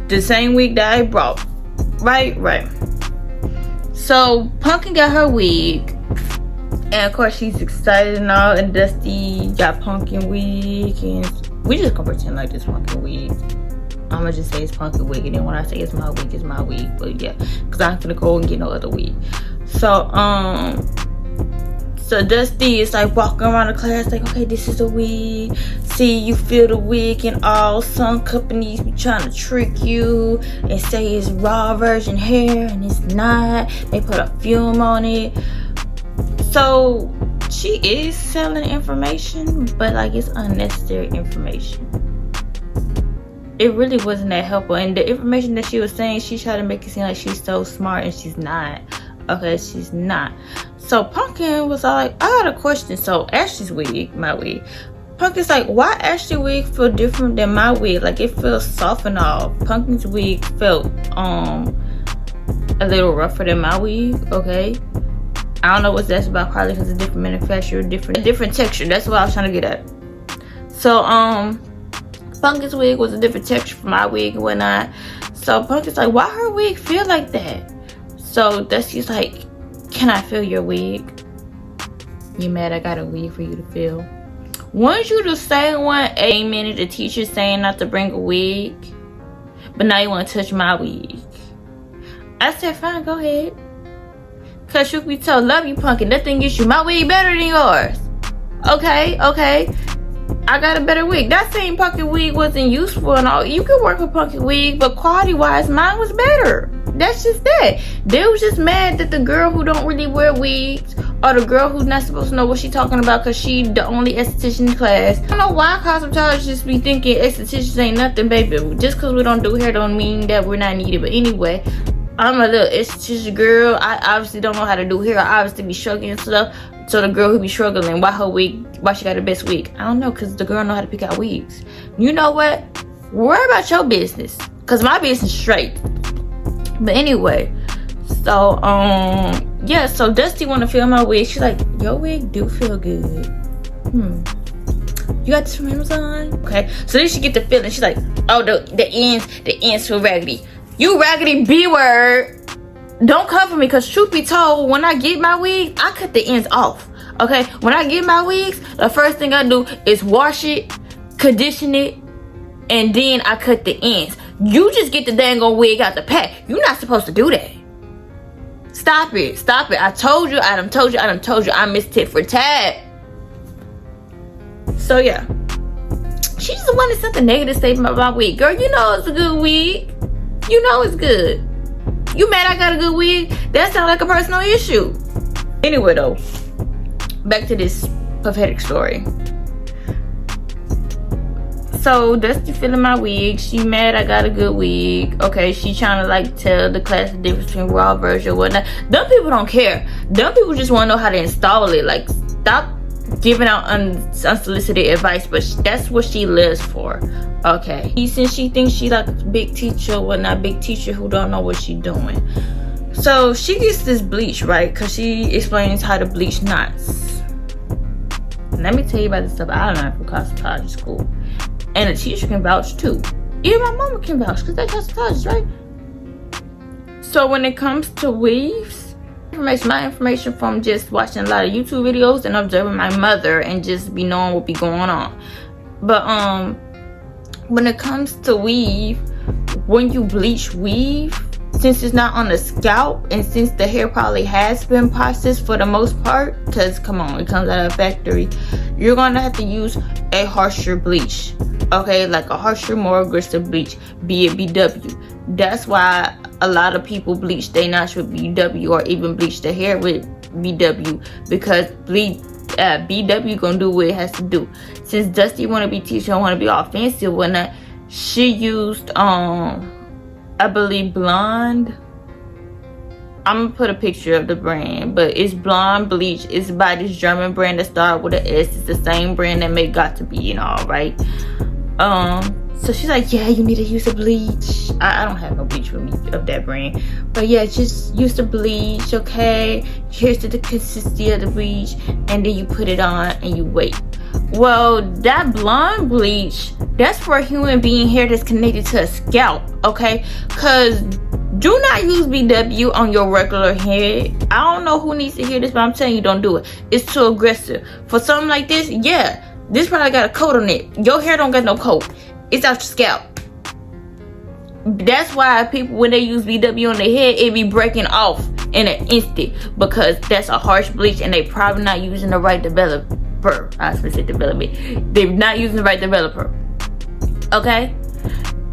The same wig that I brought. Right. So Pumpkin got her wig. And of course she's excited and all, and Dusty got Pumpkin wig, and we just gonna pretend like this Pumpkin wig. I'm gonna just say it's Pumpkin wig, and then when I say it's my wig, it's my wig. But yeah, because I'm gonna go and get no other wig. So Dusty is like walking around the class like, okay, this is a wig. See, you feel the wig and all. Some companies be trying to trick you and say it's raw virgin hair, and it's not. They put a film on it. So she is selling information, but like it's unnecessary information. It really wasn't that helpful. And the information that she was saying, she tried to make it seem like she's so smart, and she's not. Okay, she's not. So Pumpkin was all like, I got a question. So Ashley's wig, my wig, Pumpkin's like, why Ashley wig feel different than my wig? Like it feels soft and all. Pumpkin's wig felt a little rougher than my wig. Okay, I don't know what that's about. Probably because it's a different manufacturer, different texture. That's what I was trying to get at. So Pumpkin's wig was a different texture from my wig and whatnot. So Pumpkin's like, why her wig feel like that? So Dusty's like, can I feel your wig? You mad I got a wig for you to feel? Weren't you the same one 8 minutes the teacher saying not to bring a wig? But now you want to touch my wig. I said, fine, go ahead. Cause truth be told, love you, Pumpkin. Nothing gets you my wig better than yours. Okay. I got a better wig. That same Pumpkin wig wasn't useful and all. You could work with Pumpkin wig, but quality wise, mine was better. That's just that. They was just mad that the girl who don't really wear wigs, or the girl who's not supposed to know what she talking about because she the only esthetician in class. I don't know why cosmetologists be thinking estheticians ain't nothing, baby. Just because we don't do hair don't mean that we're not needed. But anyway, I'm a little esthetician girl. I obviously don't know how to do hair. I obviously be struggling and stuff. So the girl who be struggling, why she got the best wig? I don't know, because the girl know how to pick out wigs. You know what? Worry about your business, because my business is straight. But anyway, so yeah, so Dusty want to feel my wig. She's like, your wig do feel good. You got this from Amazon? Okay, so then she get the feeling. She's like, oh, the ends feel raggedy. You raggedy B-word. Don't come for me, because truth be told, when I get my wig, I cut the ends off. Okay, when I get my wigs, the first thing I do is wash it, condition it, and then I cut the ends. You just get the dang old wig out the pack. You're not supposed to do that. Stop it. Stop it. I told you. I done told you. I missed tit for tat. So yeah, she just wanted something negative to say about my wig. Girl, you know it's a good wig. You know it's good. You mad I got a good wig? That sounds like a personal issue. Anyway though, back to this pathetic story. So Dusty feeling my wig. She mad I got a good wig. Okay, she trying to like tell the class the difference between raw version and whatnot. Dumb people don't care. Dumb people just want to know how to install it. Like, stop giving out unsolicited advice. But that's what she lives for. Okay, since she thinks she like a big teacher or whatnot, big teacher who don't know what she doing. So she gets this bleach, right? Because she explains how to bleach knots. Let me tell you about this stuff I learned from cosmetology school. And the teacher can vouch too. Even my mama can vouch, because they're cosmetologists, right? So when it comes to weaves, my information from just watching a lot of YouTube videos and observing my mother and just be knowing what be going on. But when it comes to weave, when you bleach weave, since it's not on the scalp and since the hair probably has been processed for the most part, because come on, it comes out of a factory, you're gonna have to use a harsher bleach. Okay, like a harsher, more aggressive bleach, be it BW. That's why a lot of people bleach their knots with BW or even bleach their hair with BW, because BW gonna do what it has to do. Since Dusty wanna be teacher and wanna be all fancy and whatnot, she used I believe blonde. I'm gonna put a picture of the brand, but it's blonde bleach. It's by this German brand that started with an S. It's the same brand that made Got to Be and all, right? So she's like, yeah, you need to use the bleach. I don't have no bleach with me of that brand, but yeah, just use the bleach. Okay, here's the consistency of the bleach, and then you put it on and you wait. Well, that blonde bleach, that's for a human being hair that's connected to a scalp. Okay, because do not use BW on your regular hair. I don't know who needs to hear this, but I'm telling you, don't do it. It's too aggressive for something like this. Yeah, this probably got a coat on it. Your hair don't got no coat. It's out your scalp. That's why people, when they use BW on their head, it be breaking off in an instant, because that's a harsh bleach and they probably not using the right developer. I was gonna say development. They're not using the right developer. Okay?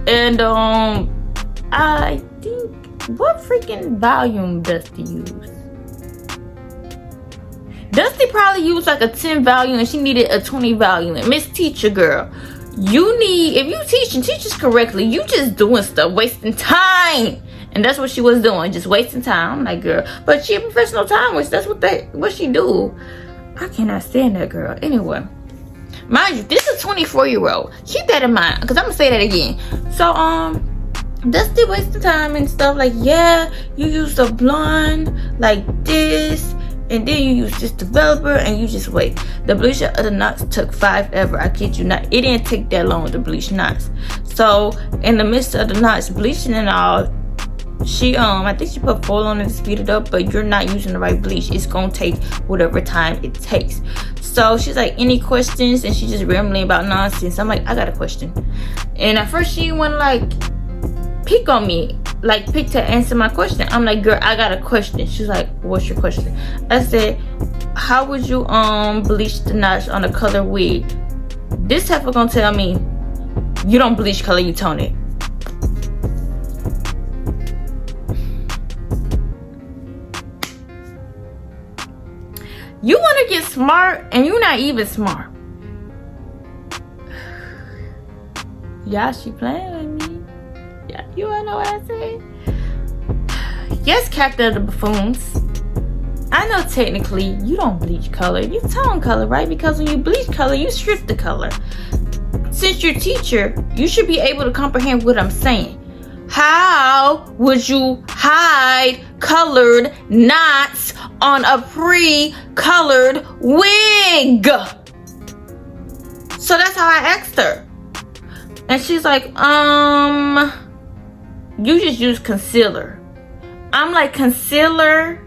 And I think, what freaking volume Dusty use? Dusty probably used like a 10 volume and she needed a 20 volume. And Miss Teacher Girl, you need, if you teaching teachers correctly, you just doing stuff, wasting time. And that's what she was doing, just wasting time. I'm like, girl, but she a professional time waster. That's what she do. I cannot stand that girl. Anyway, mind you, this is a 24-year-old. Keep that in mind, because I'm gonna say that again. So Dusty wasting time and stuff. Like, yeah, you use the blonde like this, and then you use this developer and you just wait. The bleach of the knots took 5 ever. I kid you not. It didn't take that long to bleach knots. So in the midst of the knots bleaching and all, she I think she put foil on it to speed it up, but you're not using the right bleach. It's gonna take whatever time it takes. So she's like, any questions? And she's just rambling about nonsense. I'm like, I got a question. And at first she went like pick on me, like pick to answer my question. I'm like, girl, I got a question. She's like, what's your question? I said, how would you bleach the knots on a color wig? This heifer gonna tell me, you don't bleach color, you tone it. You want to get smart and you're not even smart. Yeah, she playing with me. Yeah, you wanna know what I say? Yes, Captain of the Buffoons. I know technically you don't bleach color, you tone color, right? Because when you bleach color, you strip the color. Since you're a teacher, you should be able to comprehend what I'm saying. How would you hide colored knots on a pre-colored wig? So that's how I asked her. And she's like, you just use concealer. I'm like, concealer?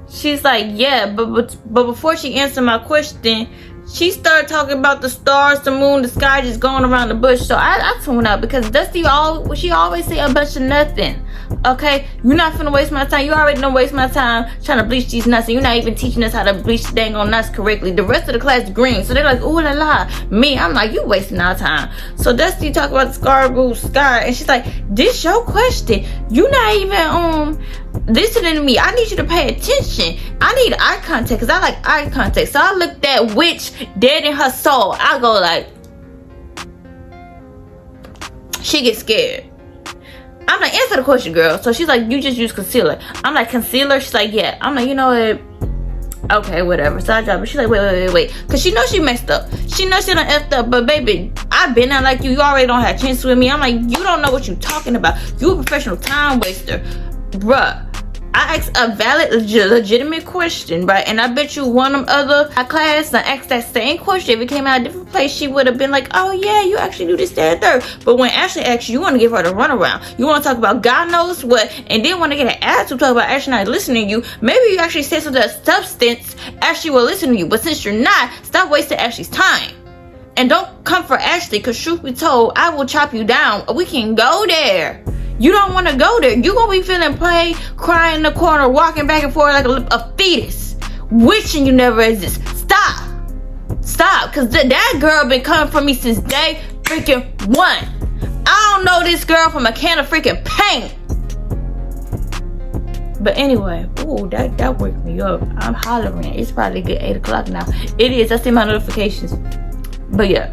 She's like, yeah, but before she answered my question, she started talking about the stars, the moon, the sky just going around the bush. So I tuned out because Dusty she always say a bunch of nothing. Okay, you're not finna waste my time. You already don't waste my time trying to bleach these nuts, and you're not even teaching us how to bleach the dang on nuts correctly. The rest of the class is green, so they're like, ooh la la. Me, I'm like, you wasting our time. So Dusty talk about the sky, and she's like, this your question. You not even listening to me. I need you to pay attention. I need eye contact because I like eye contact. So I looked at witch dead in her soul. I go like, she gets scared. I'm like, answer the question, girl. So she's like, you just use concealer. I'm like, concealer? She's like, yeah. I'm like, you know what? Okay, whatever. So I drop it. She's like, wait. Because she knows she messed up. She knows she done effed up. But baby, I've been out like you. You already don't have chance with me. I'm like, you don't know what you're talking about. You a professional time waster. Bruh. I asked a valid, legitimate question, right? And I bet you one of them other class and asked that same question. If it came out a different place, she would have been like, oh yeah, you actually do this, that, and third. But when Ashley asks you want to give her the runaround. You want to talk about God knows what, and then want to get an attitude talk about Ashley not listening to you. Maybe you actually say something of substance, Ashley will listen to you. But since you're not, stop wasting Ashley's time. And don't come for Ashley, because truth be told, I will chop you down. We can go there. You don't want to go there. You gonna be feeling play, crying in the corner, walking back and forth like a fetus, wishing you never exist. Stop, because that girl been coming for me since day freaking one. I don't know this girl from a can of freaking paint. But anyway, ooh, that woke me up. I'm hollering. It's probably good 8 o'clock now. It is. I see my notifications. But yeah.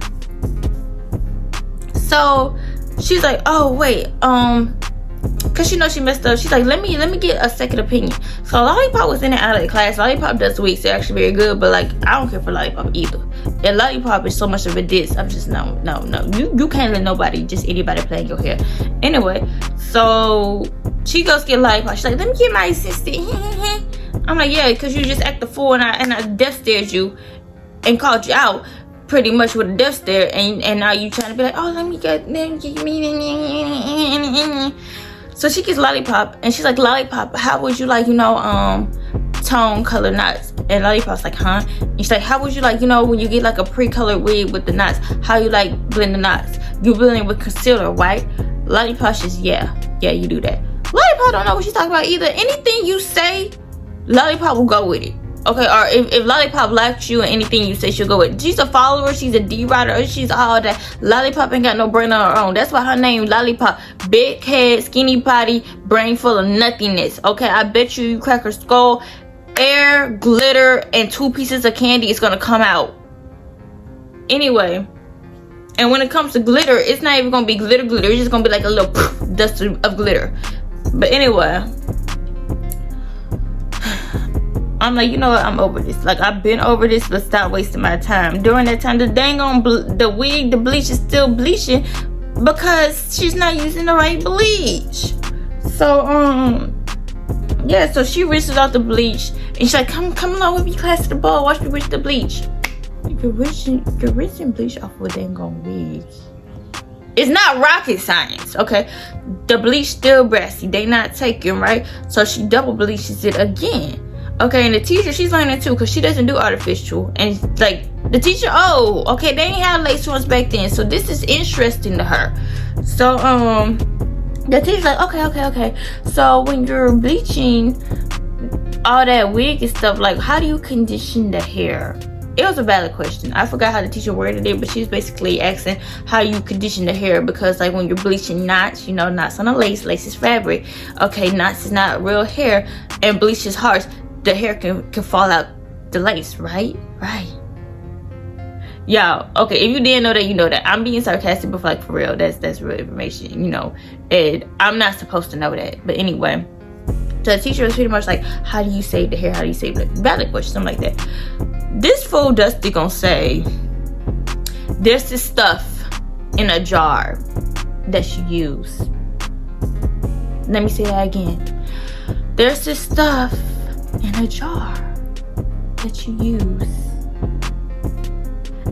So she's like, oh wait, cause she knows she messed up. She's like, let me get a second opinion. So Lollipop was in and out of the class. Lollipop does wigs, they're actually very good, but like I don't care for Lollipop either. And Lollipop is so much of a diss. I'm just no. You can't let nobody, just anybody playing your hair. Anyway, so she goes get Lollipop. She's like, let me get my assistant. I'm like, yeah, cause you just act the fool and I death stared you and called you out pretty much with a death stare, and now you trying to be like, oh, let me get me. So she gets Lollipop, and she's like, Lollipop, how would you like, tone color knots? And Lollipop's like, huh? And she's like, how would you like, when you get like a pre-colored wig with the knots, how you like blend the knots? You blend it with concealer, right? Lollipop's just, yeah, you do that. Lollipop don't know what she's talking about either. Anything you say, Lollipop will go with it. Okay, or if Lollipop likes you and anything you say, she'll go with it. She's a follower, she's a D-rider, she's all that. Lollipop ain't got no brain on her own. That's why her name Lollipop. Big head, skinny body, brain full of nothingness. Okay, I bet you crack her skull, air, glitter, and 2 pieces of candy is gonna come out. Anyway, and when it comes to glitter, it's not even gonna be glitter. It's just gonna be like a little dust of glitter. But anyway, I'm like, you know what? I'm over this. Like, I've been over this. Let's stop wasting my time. During that time, the dang on the wig, the bleach is still bleaching because she's not using the right bleach. So, yeah. So she rinses out the bleach, and she's like, "Come along with me, class to the ball. Watch me rinse the bleach." You're rinsing bleach off with dang on wig. It's not rocket science, okay? The bleach still brassy. They not taking, right? So she double bleaches it again. Okay, and the teacher, she's learning too, because she doesn't do artificial. And like the teacher, oh, okay, they ain't have lace ones back then, so this is interesting to her. So the teacher's like, okay. So when you're bleaching all that wig and stuff, like, how do you condition the hair? It was a valid question. I forgot how the teacher worded it, but she was basically asking how you condition the hair, because like when you're bleaching knots, knots on a lace is fabric. Okay, knots is not real hair, and bleach is harsh. The hair can fall out the lace, right? Y'all, okay, if you didn't know that, you know that. I'm being sarcastic, but like for real, that's real information, and I'm not supposed to know that. But anyway, So the teacher was pretty much like, how do you save the hair? How do you save the valid question? Something like that. This fool Dusty gonna say, there's this stuff in a jar that you use. Let me say that again. There's this stuff in a jar that you use.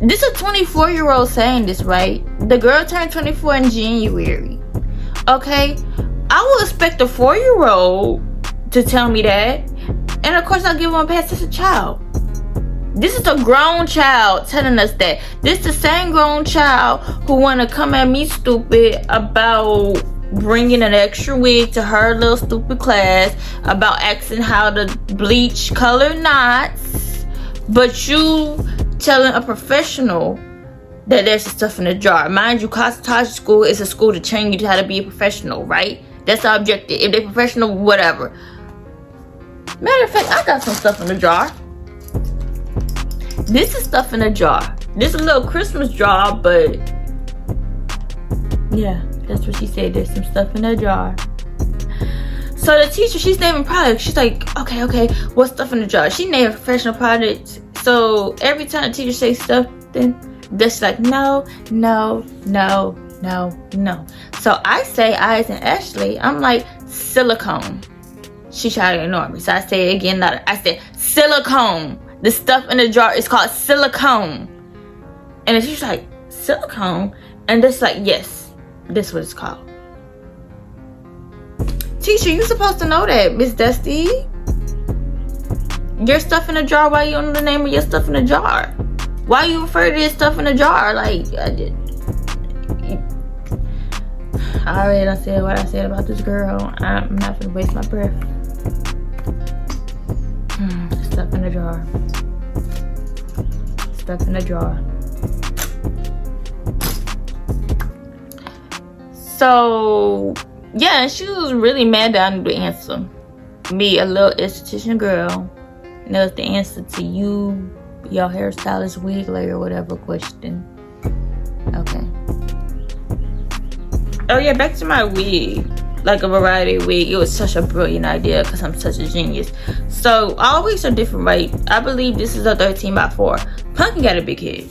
This is a 24-year-old saying this, right? The girl turned 24 in January. Okay? I will expect a 4-year-old to tell me that. And of course I'll give him a pass as a child. This is a grown child telling us that. This is the same grown child who want to come at me stupid about bringing an extra wig to her little stupid class, about asking how to bleach color knots, but you telling a professional that there's stuff in the jar. Mind you, cosmetology school is a school to train you how to be a professional, right? That's the objective. If they're professional, whatever. Matter of fact, I got some stuff in the jar. This is stuff in a jar. This is a little Christmas jar, but yeah, that's what she said. There's some stuff in a jar. So the teacher, she's naming products. She's like, okay, what's stuff in the jar? She named professional products. So every time the teacher says stuff, then that's like, no. So I say, Eyes and Ashley, I'm like, silicone. She tried to ignore me. So I say it again louder. I said, silicone. The stuff in the jar is called silicone. And then she's like, silicone? And it's like, yes, this is what it's called. Teacher, you supposed to know that, Miss Dusty. Your stuff in a jar, why you know the name of your stuff in a jar? Why you refer to this stuff in a jar? Like, I already done said what I said about this girl. I'm not gonna waste my breath. Stuff in a jar. Stuff in a jar. So, yeah, she was really mad that I knew the answer. Me, a little esthetician girl, knows the answer to you, your hairstylist, wig layer, whatever question. Okay. Oh yeah, back to my wig. Like a variety wig. It was such a brilliant idea because I'm such a genius. So all wigs are different, right? I believe this is a 13 by 4. Punky got a big head.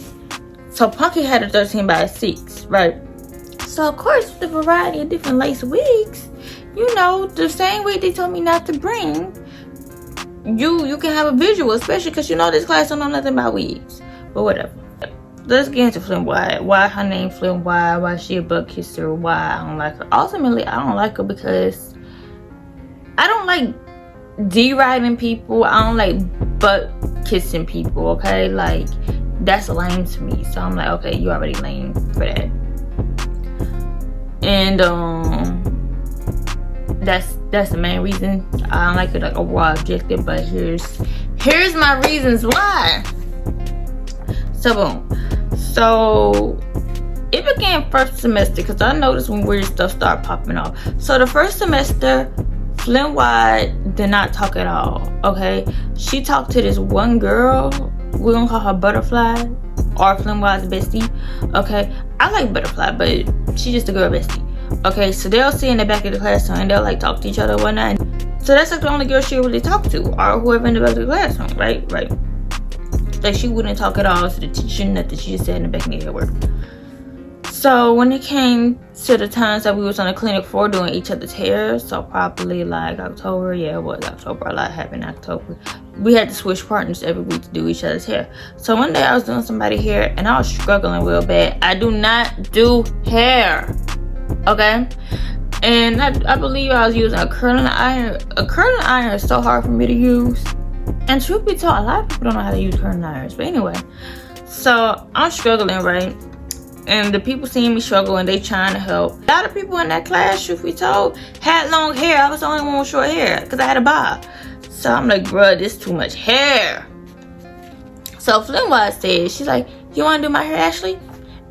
So Punky had a 13 by 6, right? So of course, the variety of different lace wigs, you know, the same way they told me not to bring, you can have a visual, especially because you know this class don't know nothing about wigs. But whatever. Let's get into Flynn Wide. Why her name Flynn Wide? Why she a butt kisser? Why I don't like her? Ultimately, I don't like her because I don't like deriding people. I don't like butt kissing people. Okay, like that's lame to me. So I'm like, okay, you already lame for that. And that's the main reason I don't like it, like overall objective. But here's my reasons why. So boom. So it began first semester because I noticed when weird stuff started popping off. So the first semester, Flynn Wide did not talk at all. Okay, she talked to this one girl. We're gonna call her Butterfly, or Flynn Wide's bestie. Okay, I like Butterfly, but she's just a girl bestie. Okay, so they'll sit in the back of the classroom and they'll like talk to each other and whatnot. So that's like the only girl she really talked to, or whoever in the back of the classroom, right? Like she wouldn't talk at all to the teacher, nothing. She just sat in the back and did her work. So when it came to the times that we was on the clinic floor doing each other's hair, so probably like October, yeah, it was October, a lot happened in October. We had to switch partners every week to do each other's hair. So one day I was doing somebody's hair and I was struggling real bad. I do not do hair, okay? And I believe I was using a curling iron. A curling iron is so hard for me to use. And truth be told, a lot of people don't know how to use curling irons. But anyway, so I'm struggling, right? And the people seeing me struggle and they trying to help. A lot of people in that class, truth be told, had long hair. I was the only one with short hair because I had a bob. So I'm like, bruh, this is too much hair. So Flynn Wide said, she's like, you want to do my hair, Ashley?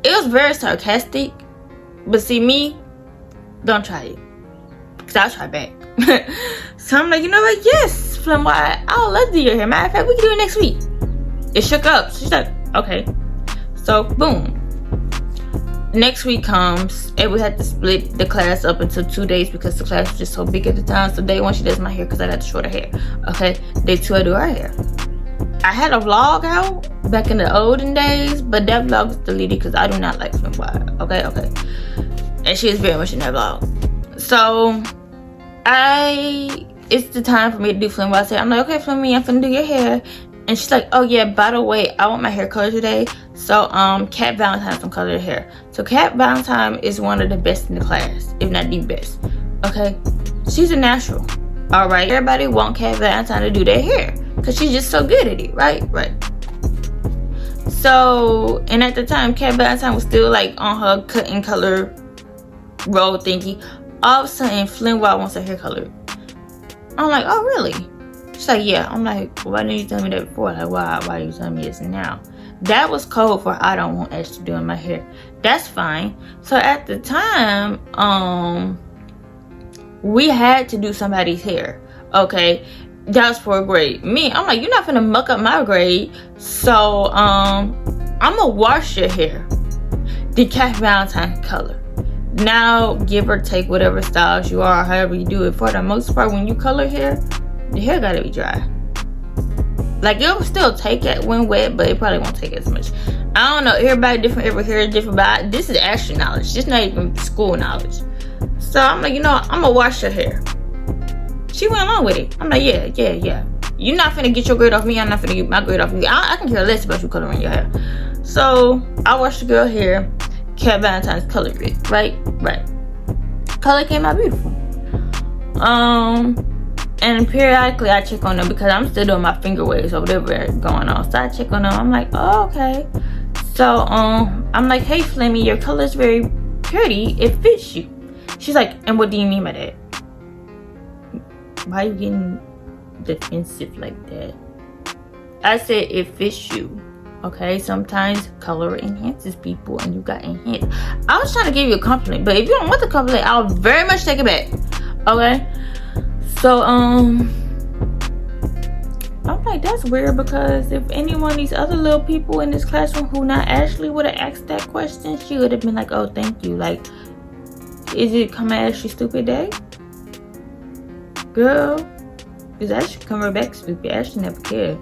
It was very sarcastic. But see, me, don't try it. Because I'll try back. So I'm like, you know what? Yes, Flynn Wide, I'll let do your hair. Matter of fact, we can do it next week. It shook up. She's like, okay. So, boom. next week comes and we had to split the class up into 2 days because the class was just so big at the time. So day 1 she does my hair because I got the shorter hair. Okay, day 2 I do her hair. I had a vlog out back in the olden days, but that vlog was deleted because I do not like Flim Wide. Okay. And she is very much in that vlog. So it's the time for me to do Flim Wide. I'm like, okay, Flimmy, I'm finna do your hair. And she's like, oh yeah, by the way, I want my hair colored today. So Kat Valentine some colored hair. So Kat Valentine is one of the best in the class, if not the best. Okay, she's a natural. All right, everybody want Kat Valentine to do their hair because she's just so good at it, right? So, and at the time, Kat Valentine was still like on her cut and color roll thingy. All of a sudden, Flim Wide wants her hair colored. I'm like, oh really? She's like, yeah. I'm like, why didn't you tell me that before? Like, why are you telling me this now? That was code for I don't want Ashley doing my hair. That's fine. So at the time, we had to do somebody's hair. Okay, that was for a grade. Me, I'm like, you're not gonna muck up my grade. So I'm gonna wash your hair the Kat Valentine color. Now, give or take whatever styles you are, however you do it. For the most part, when you color hair, the hair gotta be dry. Like, it'll still take it when wet, but it probably won't take as much. I don't know, everybody different, every hair is different, but this is actual knowledge. This not even school knowledge. So I'm like, you know, I'm gonna wash your hair. She went along with it. I'm like, yeah. You're not finna get your grade off me. I'm not finna get my grade off you. I can care less about you coloring your hair. So I washed the girl hair. Kat Valentine's colored it. Right. Color came out beautiful. And periodically I check on them because I'm still doing my finger waves or whatever going on. So I check on them. I'm like, oh, okay. So I'm like, hey Flimmy, your color is very pretty. It fits you. She's like, and what do you mean by that? Why are you getting defensive like that? I said it fits you. Okay, sometimes color enhances people and you got enhanced. I was trying to give you a compliment, but if you don't want the compliment, I'll very much take it back. Okay, so I'm like, that's weird because if any one of these other little people in this classroom who not Ashley would have asked that question, she would have been like, oh, thank you. Like, is it come at Ashley stupid day? Girl, is Ashley come back stupid? Ashley never cared.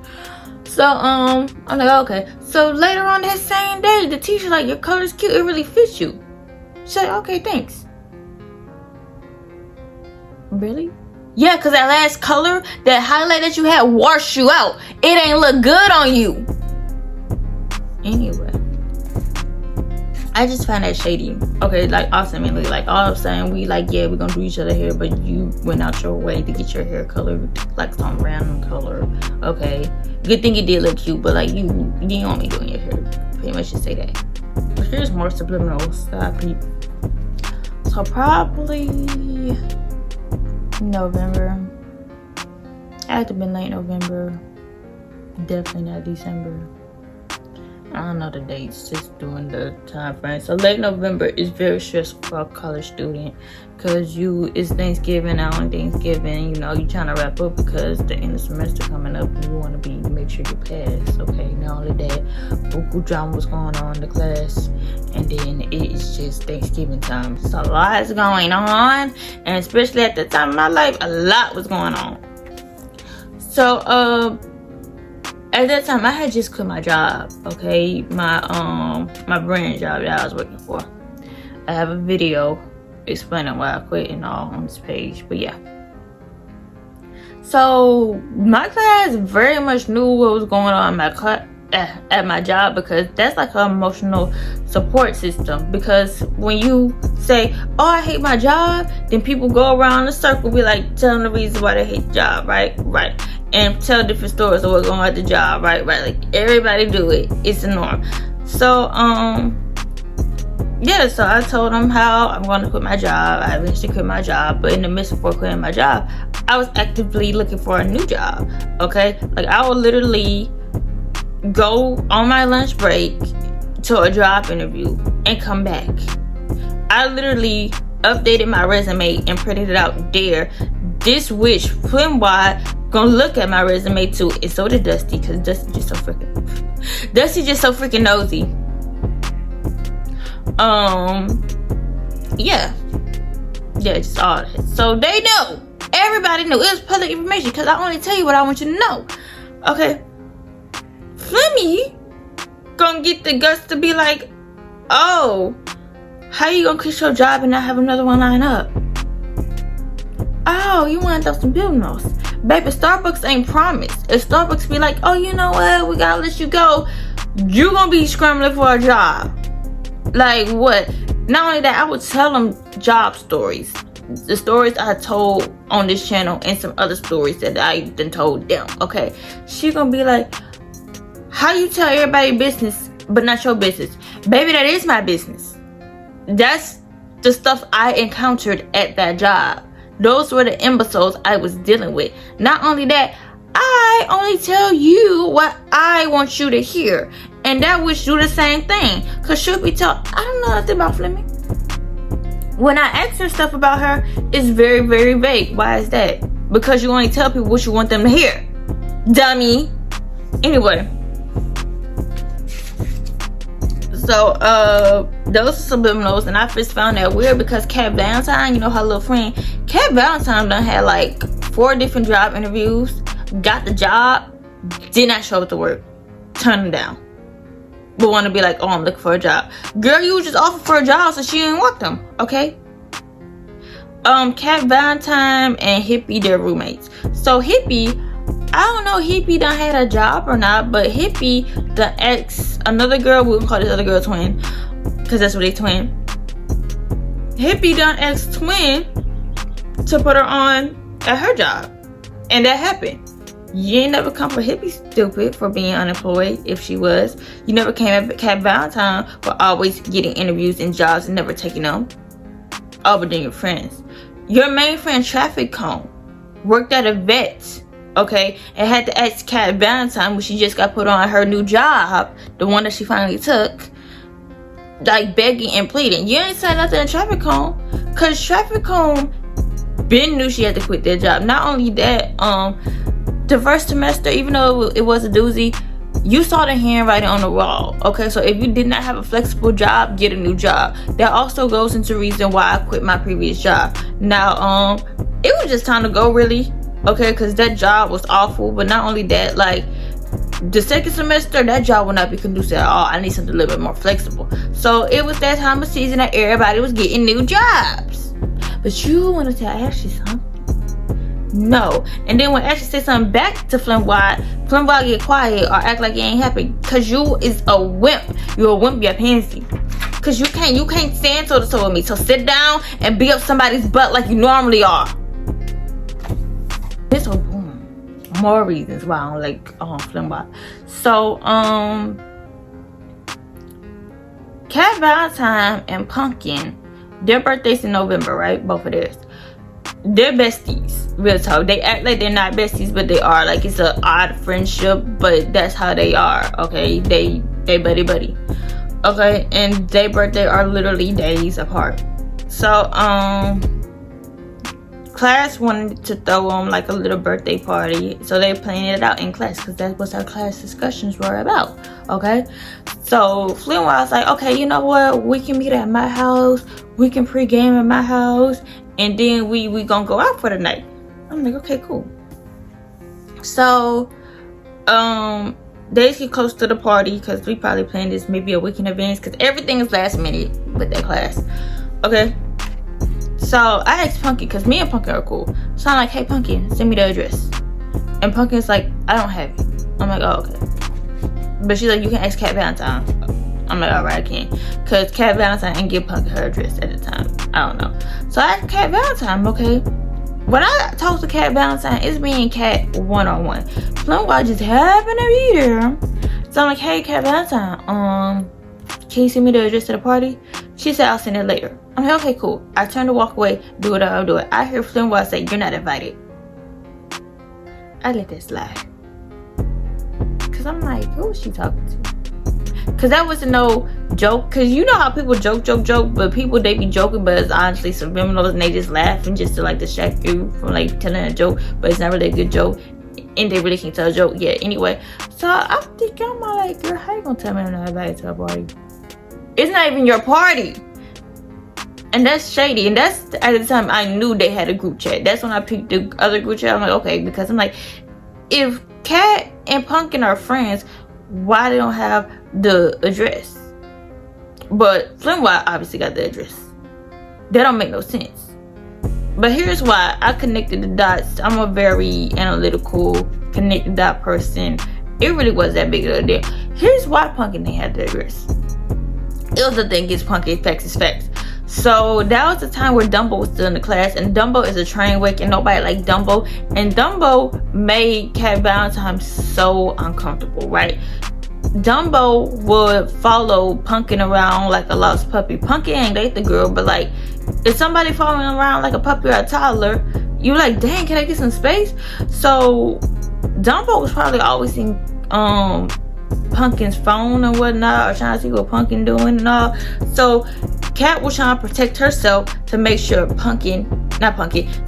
So I'm like, okay. So later on that same day, the teacher like, your color's cute, it really fits you. She's like, okay, thanks. Really? Yeah, because that last color, that highlight that you had washed you out. It ain't look good on you. Anyway, I just find that shady. Okay, like ultimately, like all of a sudden we like, yeah, we're gonna do each other hair, but you went out your way to get your hair colored like some random color. Okay, good thing you did look cute, but like you didn't want me doing your hair. Pretty much just say that. But here's more subliminals that I peep. So probably November. I had to been late November. Definitely not December. I don't know the dates, just doing the time frame. So late November is very stressful for a college student because it's Thanksgiving now, and Thanksgiving, you know, you trying to wrap up because the end of the semester coming up and you want to make sure you pass. Okay, not only that, buku drama was going on in the class, and then it's just Thanksgiving time. So a lot is going on, and especially at the time of my life, a lot was going on. So at that time, I had just quit my job, okay? My brand job that I was working for. I have a video explaining why I quit and all on this page, but yeah. So my class very much knew what was going on at my job because that's like an emotional support system. Because when you say, oh, I hate my job, then people go around the circle, be like telling the reason why they hate the job, right? And tell different stories of what's going on at the job, right? Like everybody do it. It's the norm. So yeah, so I told them how I'm going to quit my job. I eventually quit my job, but in the midst of quitting my job, I was actively looking for a new job. Okay, like I would literally go on my lunch break to a job interview and come back. I literally updated my resume and printed it out there. This witch, Flim Wide, gonna look at my resume too, and so did Dusty, because Dusty just so freaking nosy. Yeah, just all that. So they know. Everybody knew. It was public information because I only tell you what I want you to know. Okay. Flemmy gonna get the guts to be like, oh, how you gonna quit your job and not have another one line up? Oh, you wanna throw some business. Baby, Starbucks ain't promised. If Starbucks be like, oh, you know what, we gotta let you go, you gonna be scrambling for a job. Like what? Not only that, I would tell them job stories. The stories I told on this channel and some other stories that I done told them. Okay. She gonna be like, how you tell everybody business but not your business? Baby, that is my business. That's the stuff I encountered at that job. Those were the imbeciles I was dealing with. Not only that, I only tell you what I want you to hear. And that would do the same thing. Because she'll be told, I don't know nothing about Fleming. When I ask her stuff about her, it's very, very vague. Why is that? Because you only tell people what you want them to hear. Dummy. Anyway. So, those are subliminals. And I first found that weird because Cat Valentine, you know, her little friend, Cat Valentine done had like 4 different job interviews. Got the job. Did not show up to work. Turned them down. But want to be like, oh, I'm looking for a job. Girl, you just offered for a job, so she didn't want them. Okay. Cat Valentine and Hippie, they're roommates. So Hippie, I don't know Hippie done had a job or not, but Hippie, the ex, another girl, we'll call this other girl twin, because that's what they twin. Hippie done ex twin to put her on at her job. And that happened. You ain't never come for Hippie stupid for being unemployed. If she was, you never came at Cat Valentine for always getting interviews and jobs and never taking them. Other than your friends. Your main friend Traffic Cone worked at a vet, okay, and had to ask Cat Valentine when she just got put on her new job, the one that she finally took, like begging and pleading. You ain't said nothing to Traffic Cone, cause Traffic Cone Ben knew she had to quit their job. Not only that, the first semester, even though it was a doozy, you saw the handwriting on the wall. Okay, so if you did not have a flexible job, get a new job. That also goes into reason why I quit my previous job. Now, it was just time to go, really. Okay, because that job was awful. But not only that, like the second semester, that job will not be conducive at all. I need something a little bit more flexible. So it was that time of season that everybody was getting new jobs. But you want to tell Ashley something? No. And then when Ashley say something back to Flimwad get quiet or act like it ain't happened. Cause you is a wimp. You're a wimp, you're a pansy. Cause you can't stand toe to toe with me. So sit down and beat up somebody's butt like you normally are. This will boom. More reasons why I don't like Flimwad. So Cat Valentine and Pumpkin, their birthdays in November, right? Both of theirs. They're besties, real talk. They act like they're not besties, but they are. Like it's an odd friendship, but that's how they are. Okay, they buddy. Okay, and their birthday are literally days apart. So class wanted to throw them like a little birthday party, so they planned it out in class because that's what our class discussions were about. Okay, so Flynn was like, okay, you know what? We can meet at my house. We can pregame at my house. And then we gonna go out for the night. I'm like, okay, cool. So, days get close to the party because we probably planned this maybe a week in advance because everything is last minute with that class. Okay. So I asked Pumpkin because me and Pumpkin are cool. So I'm like, hey Pumpkin, send me the address. And Pumpkin's like, I don't have it. I'm like, oh, okay. But she's like, you can ask Cat Valentine. I'm like, alright, I can. Because Cat Valentine didn't give Pumpkin her address at the time. I don't know. So I asked Cat Valentine, okay. When I talked to Cat Valentine, it's me and Cat one-on-one. Plumwell just happened to be there. So I'm like, hey Cat Valentine, can you send me the address to the party? She said, I'll send it later. I'm like, okay, cool. I turn to walk away, do it or I'll do it. I hear Flintwell say, you're not invited. I let that slide. Cause I'm like, who is she talking to? Cause that wasn't no joke. Cause you know how people joke, but people they be joking, but it's honestly subliminals and they just laughing just to like distract you from like telling a joke, but it's not really a good joke, and they really can't tell a joke. Yeah. Anyway, so I'm thinking, I'm like, girl, how you gonna tell me I'm not invited to a party? It's not even your party. And that's shady. And that's at the time I knew they had a group chat. That's when I picked the other group chat. I'm like, okay, because I'm like, if Kat and Pumpkin are friends, why they don't have the address? But Flimwire obviously got the address. That don't make no sense. But here's why I connected the dots. I'm a very analytical, connected dot person. It really was that big of a deal. Here's why Pumpkin didn't have the address. It was the thing against Pumpkin, facts is facts. So that was the time where Dumbo was still in the class, and Dumbo is a train wreck, and nobody liked Dumbo. And Dumbo made Cat Valentine so uncomfortable, right? Dumbo would follow Pumpkin around like a lost puppy. Pumpkin ain't date the girl, but like, if somebody following around like a puppy or a toddler, you like, dang, can I get some space? So Dumbo was probably always seeing Pumpkin's phone and whatnot, or trying to see what Pumpkin doing and all. So Cat was trying to protect herself to make sure to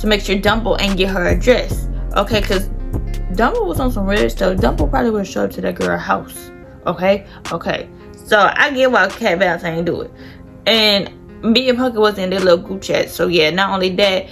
make sure Dumbo ain't get her address. Okay, because Dumbo was on some weird stuff. Dumbo probably would have showed up to that girl's house. Okay. So I get why Cat Valentine didn't do it. And me and Pumpkin was in their little group chat. So yeah, not only that,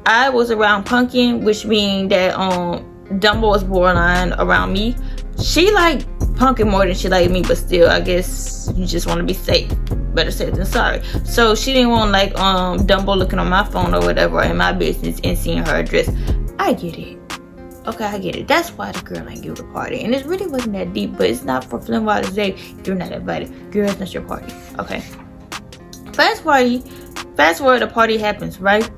I was around Pumpkin, which means that Dumbo was borderline around me. She liked Pumpkin more than she liked me, but still, I guess you just want to be safe. Better safe than sorry. So she didn't want like Dumbo looking on my phone or whatever in my business and seeing her address. I get it. Okay, I get it. That's why the girl ain't give the party. And it really wasn't that deep, but it's not for Flimwire to say you're not invited. Girl, it's not your party. Okay. Fast forward, the party happens, right?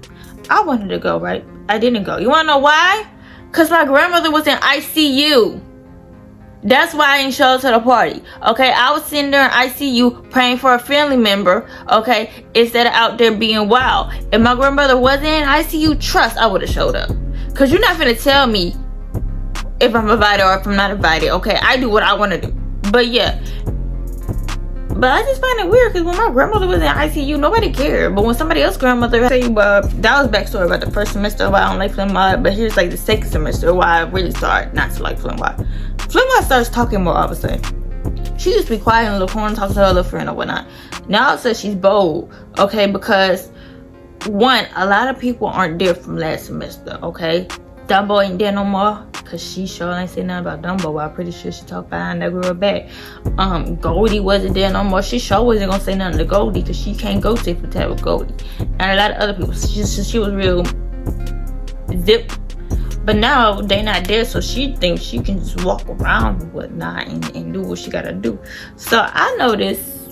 I wanted to go, right? I didn't go. You wanna know why? Because my grandmother was in ICU. That's why I didn't show up to the party. Okay, I was sitting there in ICU praying for a family member. Okay, instead of out there being wild. If my grandmother wasn't in ICU, trust I would have showed up. Cause you're not gonna tell me if I'm invited or if I'm not invited. Okay, I do what I want to do. But yeah. But I just find it weird because when my grandmother was in ICU, nobody cared. But when somebody else's grandmother, I tell you, that was backstory about the first semester why I don't like Flimwire. But here's like the second semester why I really started not to like Flimwire. Flimwire starts talking more, I would say. She just be quiet in the little corner, talk to her little friend or whatnot. Now it says she's bold, okay? Because one, a lot of people aren't there from last semester, okay? Dumbo ain't there no more. Cause she sure ain't say nothing about Dumbo. I'm pretty sure she talked behind that girl back. Goldie wasn't there no more. She sure wasn't gonna say nothing to Goldie because she can't go tit for tat with Goldie. And a lot of other people. She was real zip. But now they not there, so she thinks she can just walk around and whatnot and do what she gotta do. So I noticed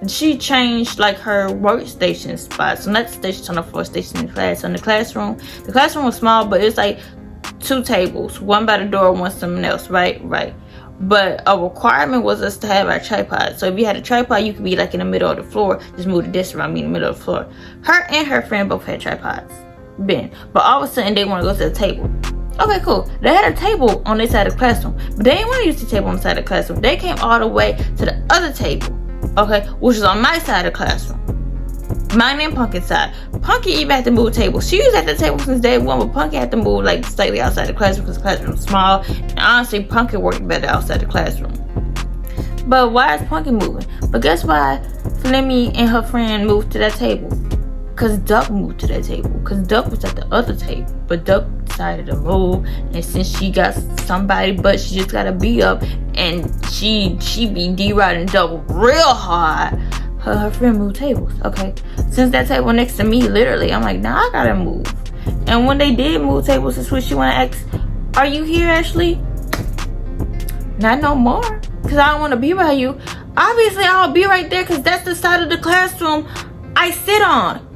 she changed like her workstation spot. So not the station on the floor, station in the class. So in the classroom was small, but it's like 2 tables, one by the door, one something else, right? But a requirement was us to have our tripod. So if you had a tripod, you could be like in the middle of the floor, just move the desk around, me in the middle of the floor. Her and her friend both had tripods, but all of a sudden they want to go to the table. Okay, cool. They had a table on this side of the classroom, but they didn't want to use the table on the side of the classroom. They came all the way to the other table, okay, which is on my side of the classroom. Mine and Pumpkin's side. Pumpkin even had to move tables. She was at the table since day one, but Pumpkin had to move like slightly outside the classroom because the classroom was small. And honestly, Pumpkin worked better outside the classroom. But why is Pumpkin moving? But guess why Flemmy and her friend moved to that table? Because Duck moved to that table. Because Duck was at the other table. But Duck decided to move. And since she got somebody, but she just got to be up. And she be D-riding Duck real hard. Her friend moved tables, okay? Since that table next to me, literally, I'm like, nah, I gotta move. And when they did move tables to switch, she wanna ask, are you here, Ashley? Not no more, because I don't want to be by you. Obviously, I'll be right there, because that's the side of the classroom I sit on,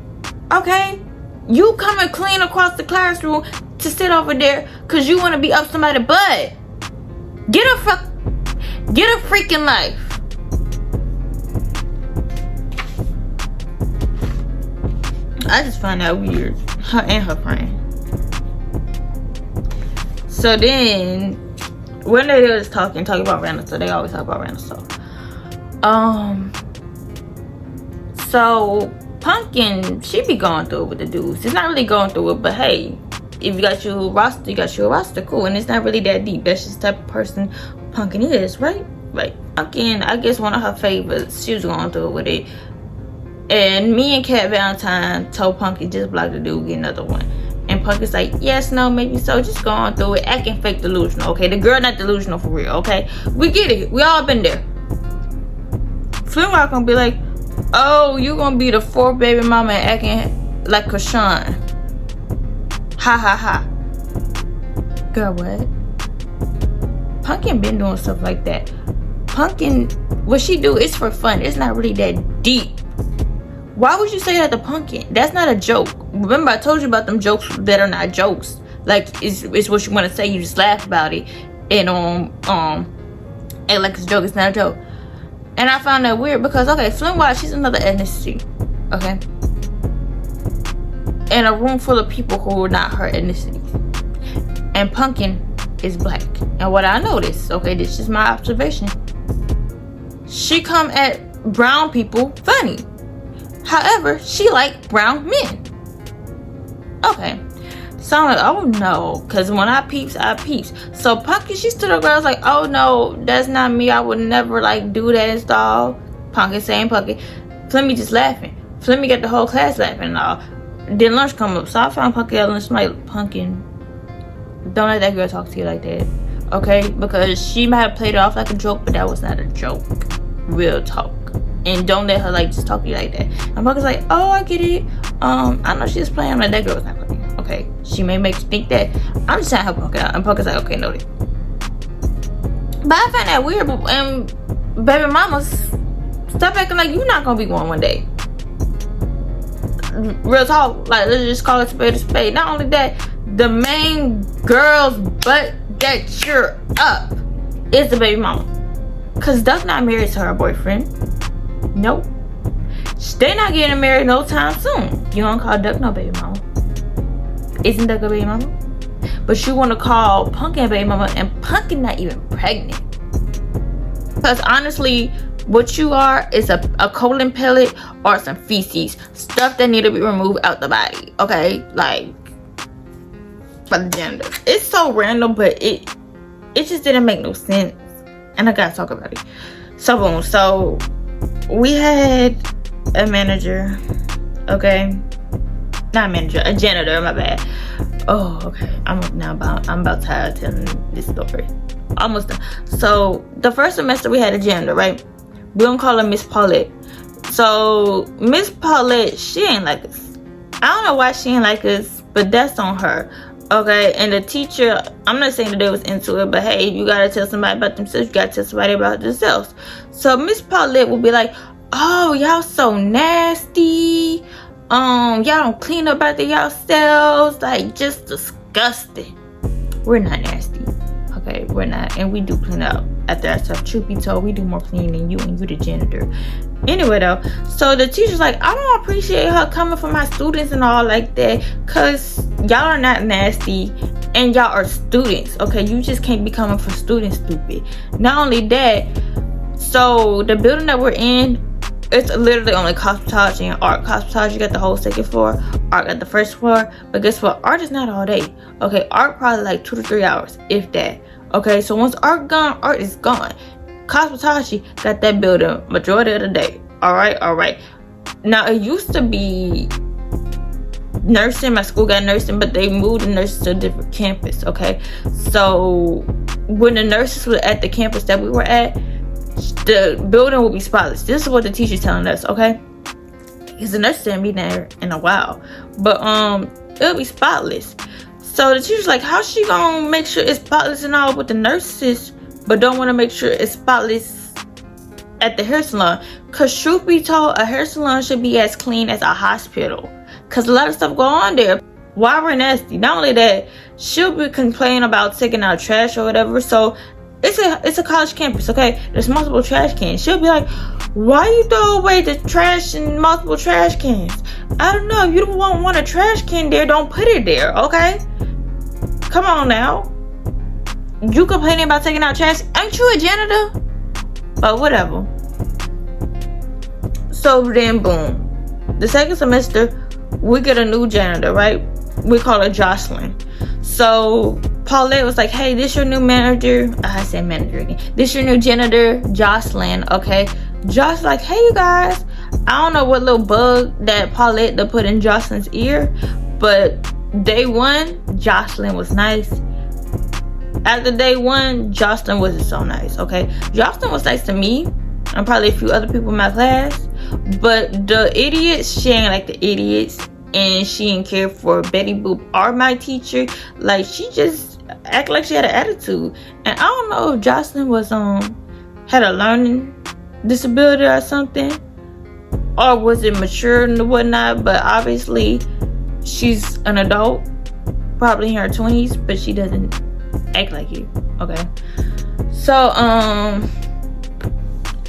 okay? You come and clean across the classroom to sit over there, because you want to be up somebody's butt. Get a freaking life. I just find that weird. Her and her friend. So then, when they was talking about random stuff, they always talk about random stuff. So Pumpkin, she be going through it with the dudes. It's not really going through it, but hey, if you got your roster, you got your roster, cool. And it's not really that deep. That's just the type of person Pumpkin is, right? Right. Again, I guess one of her favorites. She was going through it with it. And me and Cat Valentine told Punky just block the dude, get another one. And Punky's like, yes, no, maybe so. Just going through it, acting fake delusional, okay? The girl not delusional for real, okay? We get it. We all been there. Flynn Rock gonna be like, oh, you gonna be the fourth baby mama acting like Krishan. Ha ha ha. Girl, what? Pumpkin been doing stuff like that. Pumpkin, what she do is for fun. It's not really that deep. Why would you say that to Pumpkin? That's not a joke. Remember, I told you about them jokes that are not jokes. Like, it's what you want to say. You just laugh about it. And, and like it's a joke. It's not a joke. And I found that weird because, okay, Flynn White, she's another ethnicity. Okay? In a room full of people who are not her ethnicity. And Pumpkin is black. And what I noticed, okay, this is my observation. She come at brown people funny. However, she like brown men. Okay. So I'm like, oh no. Because when I peeps. So Pumpkin, she stood up and I was like, oh no, that's not me. I would never like do that and stuff. Pumpkin saying Pumpkin. Flemmy just laughing. Flemmy got the whole class laughing and all. Then lunch come up. So I found Pumpkin at lunch. I'm like, Pumpkin, don't let that girl talk to you like that. Okay? Because she might have played it off like a joke, but that was not a joke. Real talk. And don't let her like just talk to you like that. And Pumpkin's like, oh, I get it. I know she's playing. I'm like, that girl's not playing. Okay, she may make you think that. I'm just trying to help Pumpkin out. And Pumpkin's like, okay, noted. But I find that weird. And baby mamas, stop acting like you're not gonna be going one day. Real talk. Like, let's just call it spade a spade. Not only that, the main girl's butt that you're up is the baby mama. Cause Duck not married to her boyfriend. Nope. They not getting married no time soon. You don't call Duck no baby mama. Isn't Duck a baby mama? But you want to call Pumpkin a baby mama, and Pumpkin not even pregnant. Because honestly, what you are is a colon pellet or some feces. Stuff that need to be removed out the body. Okay? Like, for the gender. It's so random, but it just didn't make no sense. And I gotta talk about it. So boom. So we had a manager. Okay? Not a manager, a janitor, my bad. Oh, okay. I'm about tired of telling this story. Almost done. So the first semester we had a janitor, right? We don't call her Miss Paulette. So Miss Paulette, she ain't like us. I don't know why she ain't like us, but that's on her. Okay, and the teacher, I'm not saying that they was into it, but hey, you gotta tell somebody about themselves, you gotta tell somebody about themselves. So Miss Paulette will be like, oh, y'all so nasty. Y'all don't clean up after yourselves. Like, just disgusting. We're not nasty. Okay, we're not. And we do clean up after ourselves. Truth be told, we do more cleaning than you, and you the janitor. Anyway, though, so the teacher's like, I don't appreciate her coming for my students and all like that, because y'all are not nasty, and y'all are students. Okay, you just can't be coming for students, stupid. Not only that, so the building that we're in, it's literally only cosmetology and art. Cosmetology got the whole second floor. Art got the first floor. But guess what? Art is not all day. Okay, art probably like 2 to 3 hours, if that. Okay, so once art gone, art is gone. Cosmetology got that building majority of the day. Alright. Now, it used to be nursing. My school got nursing, but they moved the nurses to a different campus. Okay, so when the nurses were at the campus that we were at, the building will be spotless. This is what the teacher's telling us, okay? Because the nurse didn't be there in a while. But it'll be spotless. So the teacher's like, how's she gonna make sure it's spotless and all with the nurses, but don't want to make sure it's spotless at the hair salon? Because truth be told, a hair salon should be as clean as a hospital. Because a lot of stuff go on there. Why we're nasty? Not only that, she'll be complaining about taking out trash or whatever. So it's a college campus, okay? There's multiple trash cans. She'll be like, why you throw away the trash in multiple trash cans? I don't know. If you don't want a trash can there, don't put it there, okay? Come on now. You complaining about taking out trash? Ain't you a janitor? But whatever. So then, boom. The second semester, we get a new janitor, right? We call her Jocelyn. So Paulette was like, hey, this your new manager. I said manager again. This your new janitor, Jocelyn, okay? Josh like, hey, you guys. I don't know what little bug that Paulette put in Jocelyn's ear, but day one, Jocelyn was nice. After day one, Jocelyn wasn't so nice, okay? Jocelyn was nice to me and probably a few other people in my class, but the idiots, she ain't like the idiots, and she didn't care for Betty Boop or my teacher. Like, she just acted like she had an attitude. And I don't know if Jocelyn was had a learning disability or something, or was it mature and whatnot, but obviously she's an adult, probably in her 20s, but she doesn't act like you, okay? So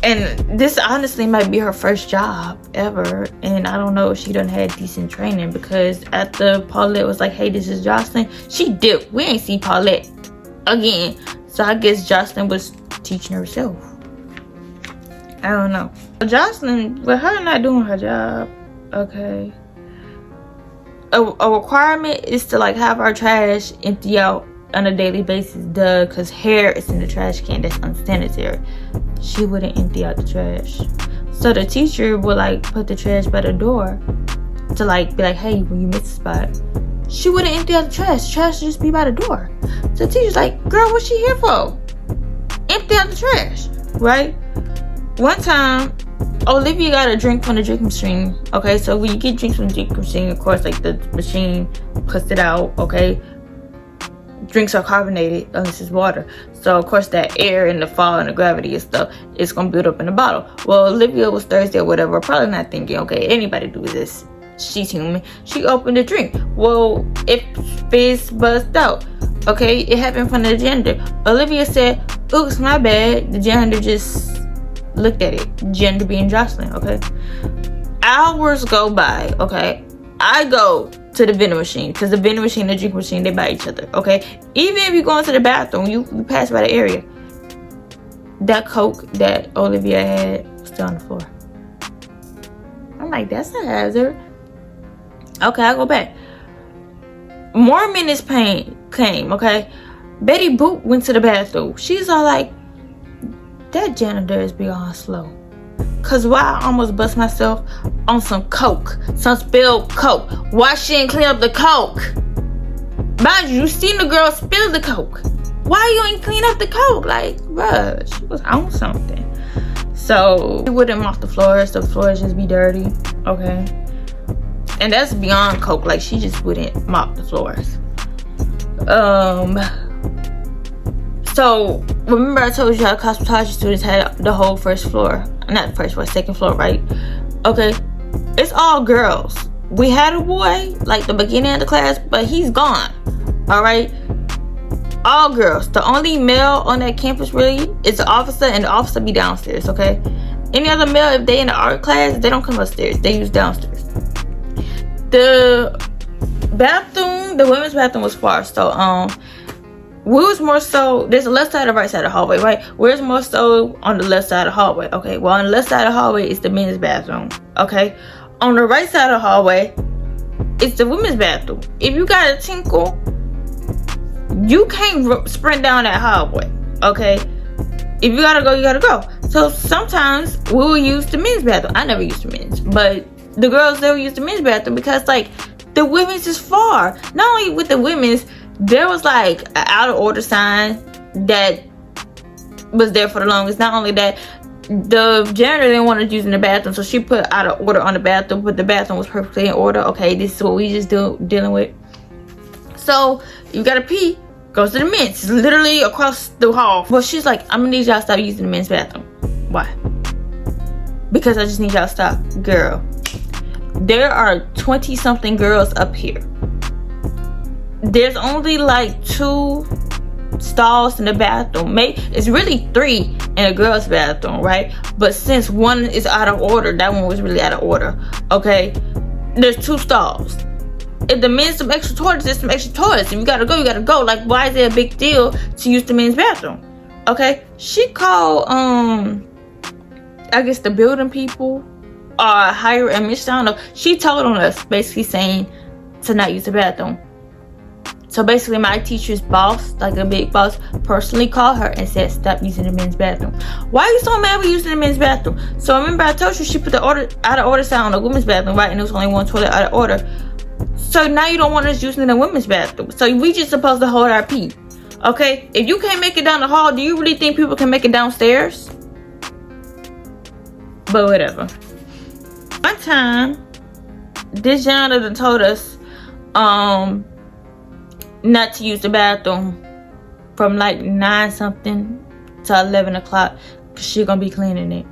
and this honestly might be her first job ever, and I don't know if she done had decent training, because after Paulette was like, hey, this is Jocelyn, she dipped. We ain't see Paulette again, so I guess Jocelyn was teaching herself. I don't know. Jocelyn, with her not doing her job, okay, a requirement is to like have our trash empty out on a daily basis, because hair is in the trash can. That's unsanitary. She wouldn't empty out the trash, so the teacher would like put the trash by the door to like be like, hey, when you miss a spot, she wouldn't empty out the trash. Trash would just be by the door. So the teacher's like, girl, what's she here for? Empty out the trash, right? One time, Olivia got a drink from the drink machine, okay? So when you get drinks from the drink machine, of course, like the machine puts it out, okay? Drinks are carbonated unless it's water, so of course that air and the fall and the gravity and stuff is gonna build up in the bottle. Well, Olivia was thirsty or whatever, probably not thinking, okay, anybody do this, she's human. She opened the drink. Well, it fizz buzzed out, okay? It happened from the janitor. Olivia said, oops, my bad. The janitor just looked at it. Janitor being Jocelyn, okay? Hours go by, okay? I go to the vending machine, because the vending machine and the drink machine, they by each other, okay? Even if you go into the bathroom, you pass by the area, that Coke that Olivia had was still on the floor. I'm like, that's a hazard. Okay, I go back. More minutes came, okay? Betty Boop went to the bathroom. She's all like, that janitor is beyond slow. Cause why I almost bust myself on some Coke, some spilled Coke. Why she didn't clean up the Coke? Mind you seen the girl spill the Coke. Why you ain't clean up the Coke? Like, bruh, she was on something. So she wouldn't mop the floors, so the floors just be dirty, okay? And that's beyond Coke. Like, she just wouldn't mop the floors. So remember I told you how cosmetology students had the whole first floor, not first floor, second floor, right? Okay, it's all girls. We had a boy like the beginning of the class, but he's gone. All right, all girls. The only male on that campus really is the officer, and the officer be downstairs. Okay, any other male, if they in the art class, they don't come upstairs, they use downstairs. The bathroom, the women's bathroom was far, so we was more so, there's a left side and right side of the hallway, right? Where's more so on the left side of the hallway? Okay, well on the left side of the hallway is the men's bathroom, okay? On the right side of the hallway, it's the women's bathroom. If you got a tinkle, you can't sprint down that hallway, okay? If you gotta go, you gotta go. So sometimes we will use the men's bathroom. I never used the men's, but the girls, they'll use the men's bathroom because like the women's is far. Not only with the women's, there was like an out of order sign that was there for the longest. Not only that, the janitor didn't want to use in the bathroom, so she put out of order on the bathroom, but the bathroom was perfectly in order. Okay, this is what we just dealing with. So you gotta pee, goes to the men's. It's literally across the hall. Well, she's like, I'm gonna need y'all to stop using the men's bathroom. Why? Because I just need y'all to stop. Girl, there are 20 something girls up here. There's only like 2 stalls in the bathroom. It's really 3 in a girl's bathroom, right? But since one is out of order, that one was really out of order, okay? There's 2 stalls. If the men's some extra toilets, there's some extra toilets. If you gotta go, you gotta go. Like, why is it a big deal to use the men's bathroom? Okay? She called, I guess the building people, higher admission, I don't know. She told on us, basically saying to not use the bathroom. So basically, my teacher's boss, like a big boss, personally called her and said, stop using the men's bathroom. Why are you so mad with using the men's bathroom? So remember I told you she put the out of order sign on the women's bathroom, right? And there was only one toilet out of order. So now you don't want us using the women's bathroom. So we just supposed to hold our pee. Okay? If you can't make it down the hall, do you really think people can make it downstairs? But whatever. One time, this janitor told us, not to use the bathroom from like 9 something to 11 o'clock because she's gonna be cleaning it,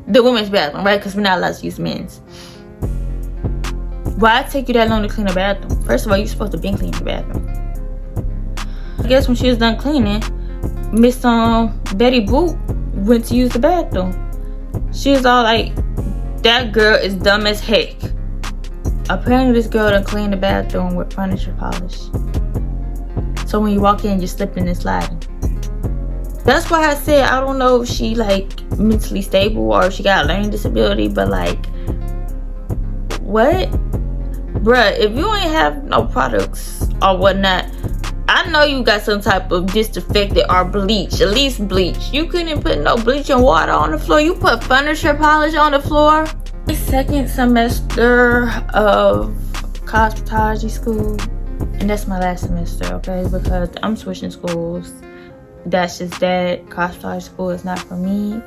the women's bathroom, right? Because we're not allowed to use men's. Why take you that long to clean the bathroom? First of all, you're supposed to be cleaning the bathroom. I guess when she was done cleaning, Miss Betty Boop went to use the bathroom. She was all like, that girl is dumb as heck. Apparently this girl done cleaned the bathroom with furniture polish. So when you walk in, you're slipping and sliding. That's why I said I don't know if she like mentally stable or if she got a learning disability, but like, what? Bruh, if you ain't have no products or whatnot, I know you got some type of disinfectant or bleach, at least bleach. You couldn't put no bleach and water on the floor. You put furniture polish on the floor. My second semester of cosmetology school, and that's my last semester, okay? Because I'm switching schools. That's just that. Cosmetology school is not for me.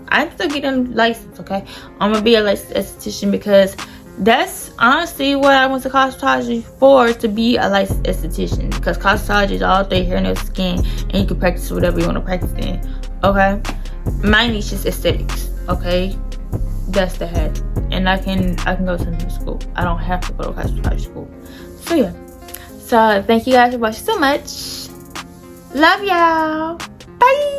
I'm still getting licensed, okay? I'm gonna be a licensed esthetician because that's honestly what I went to cosmetology for, to be a licensed esthetician. Because cosmetology is all day hair, nails, skin, and you can practice whatever you want to practice in, okay? My niche is aesthetics, okay? That's the head, and I can go to new school. I don't have to go to cosmetology school. So yeah. So thank you guys for watching so much. Love y'all. Bye.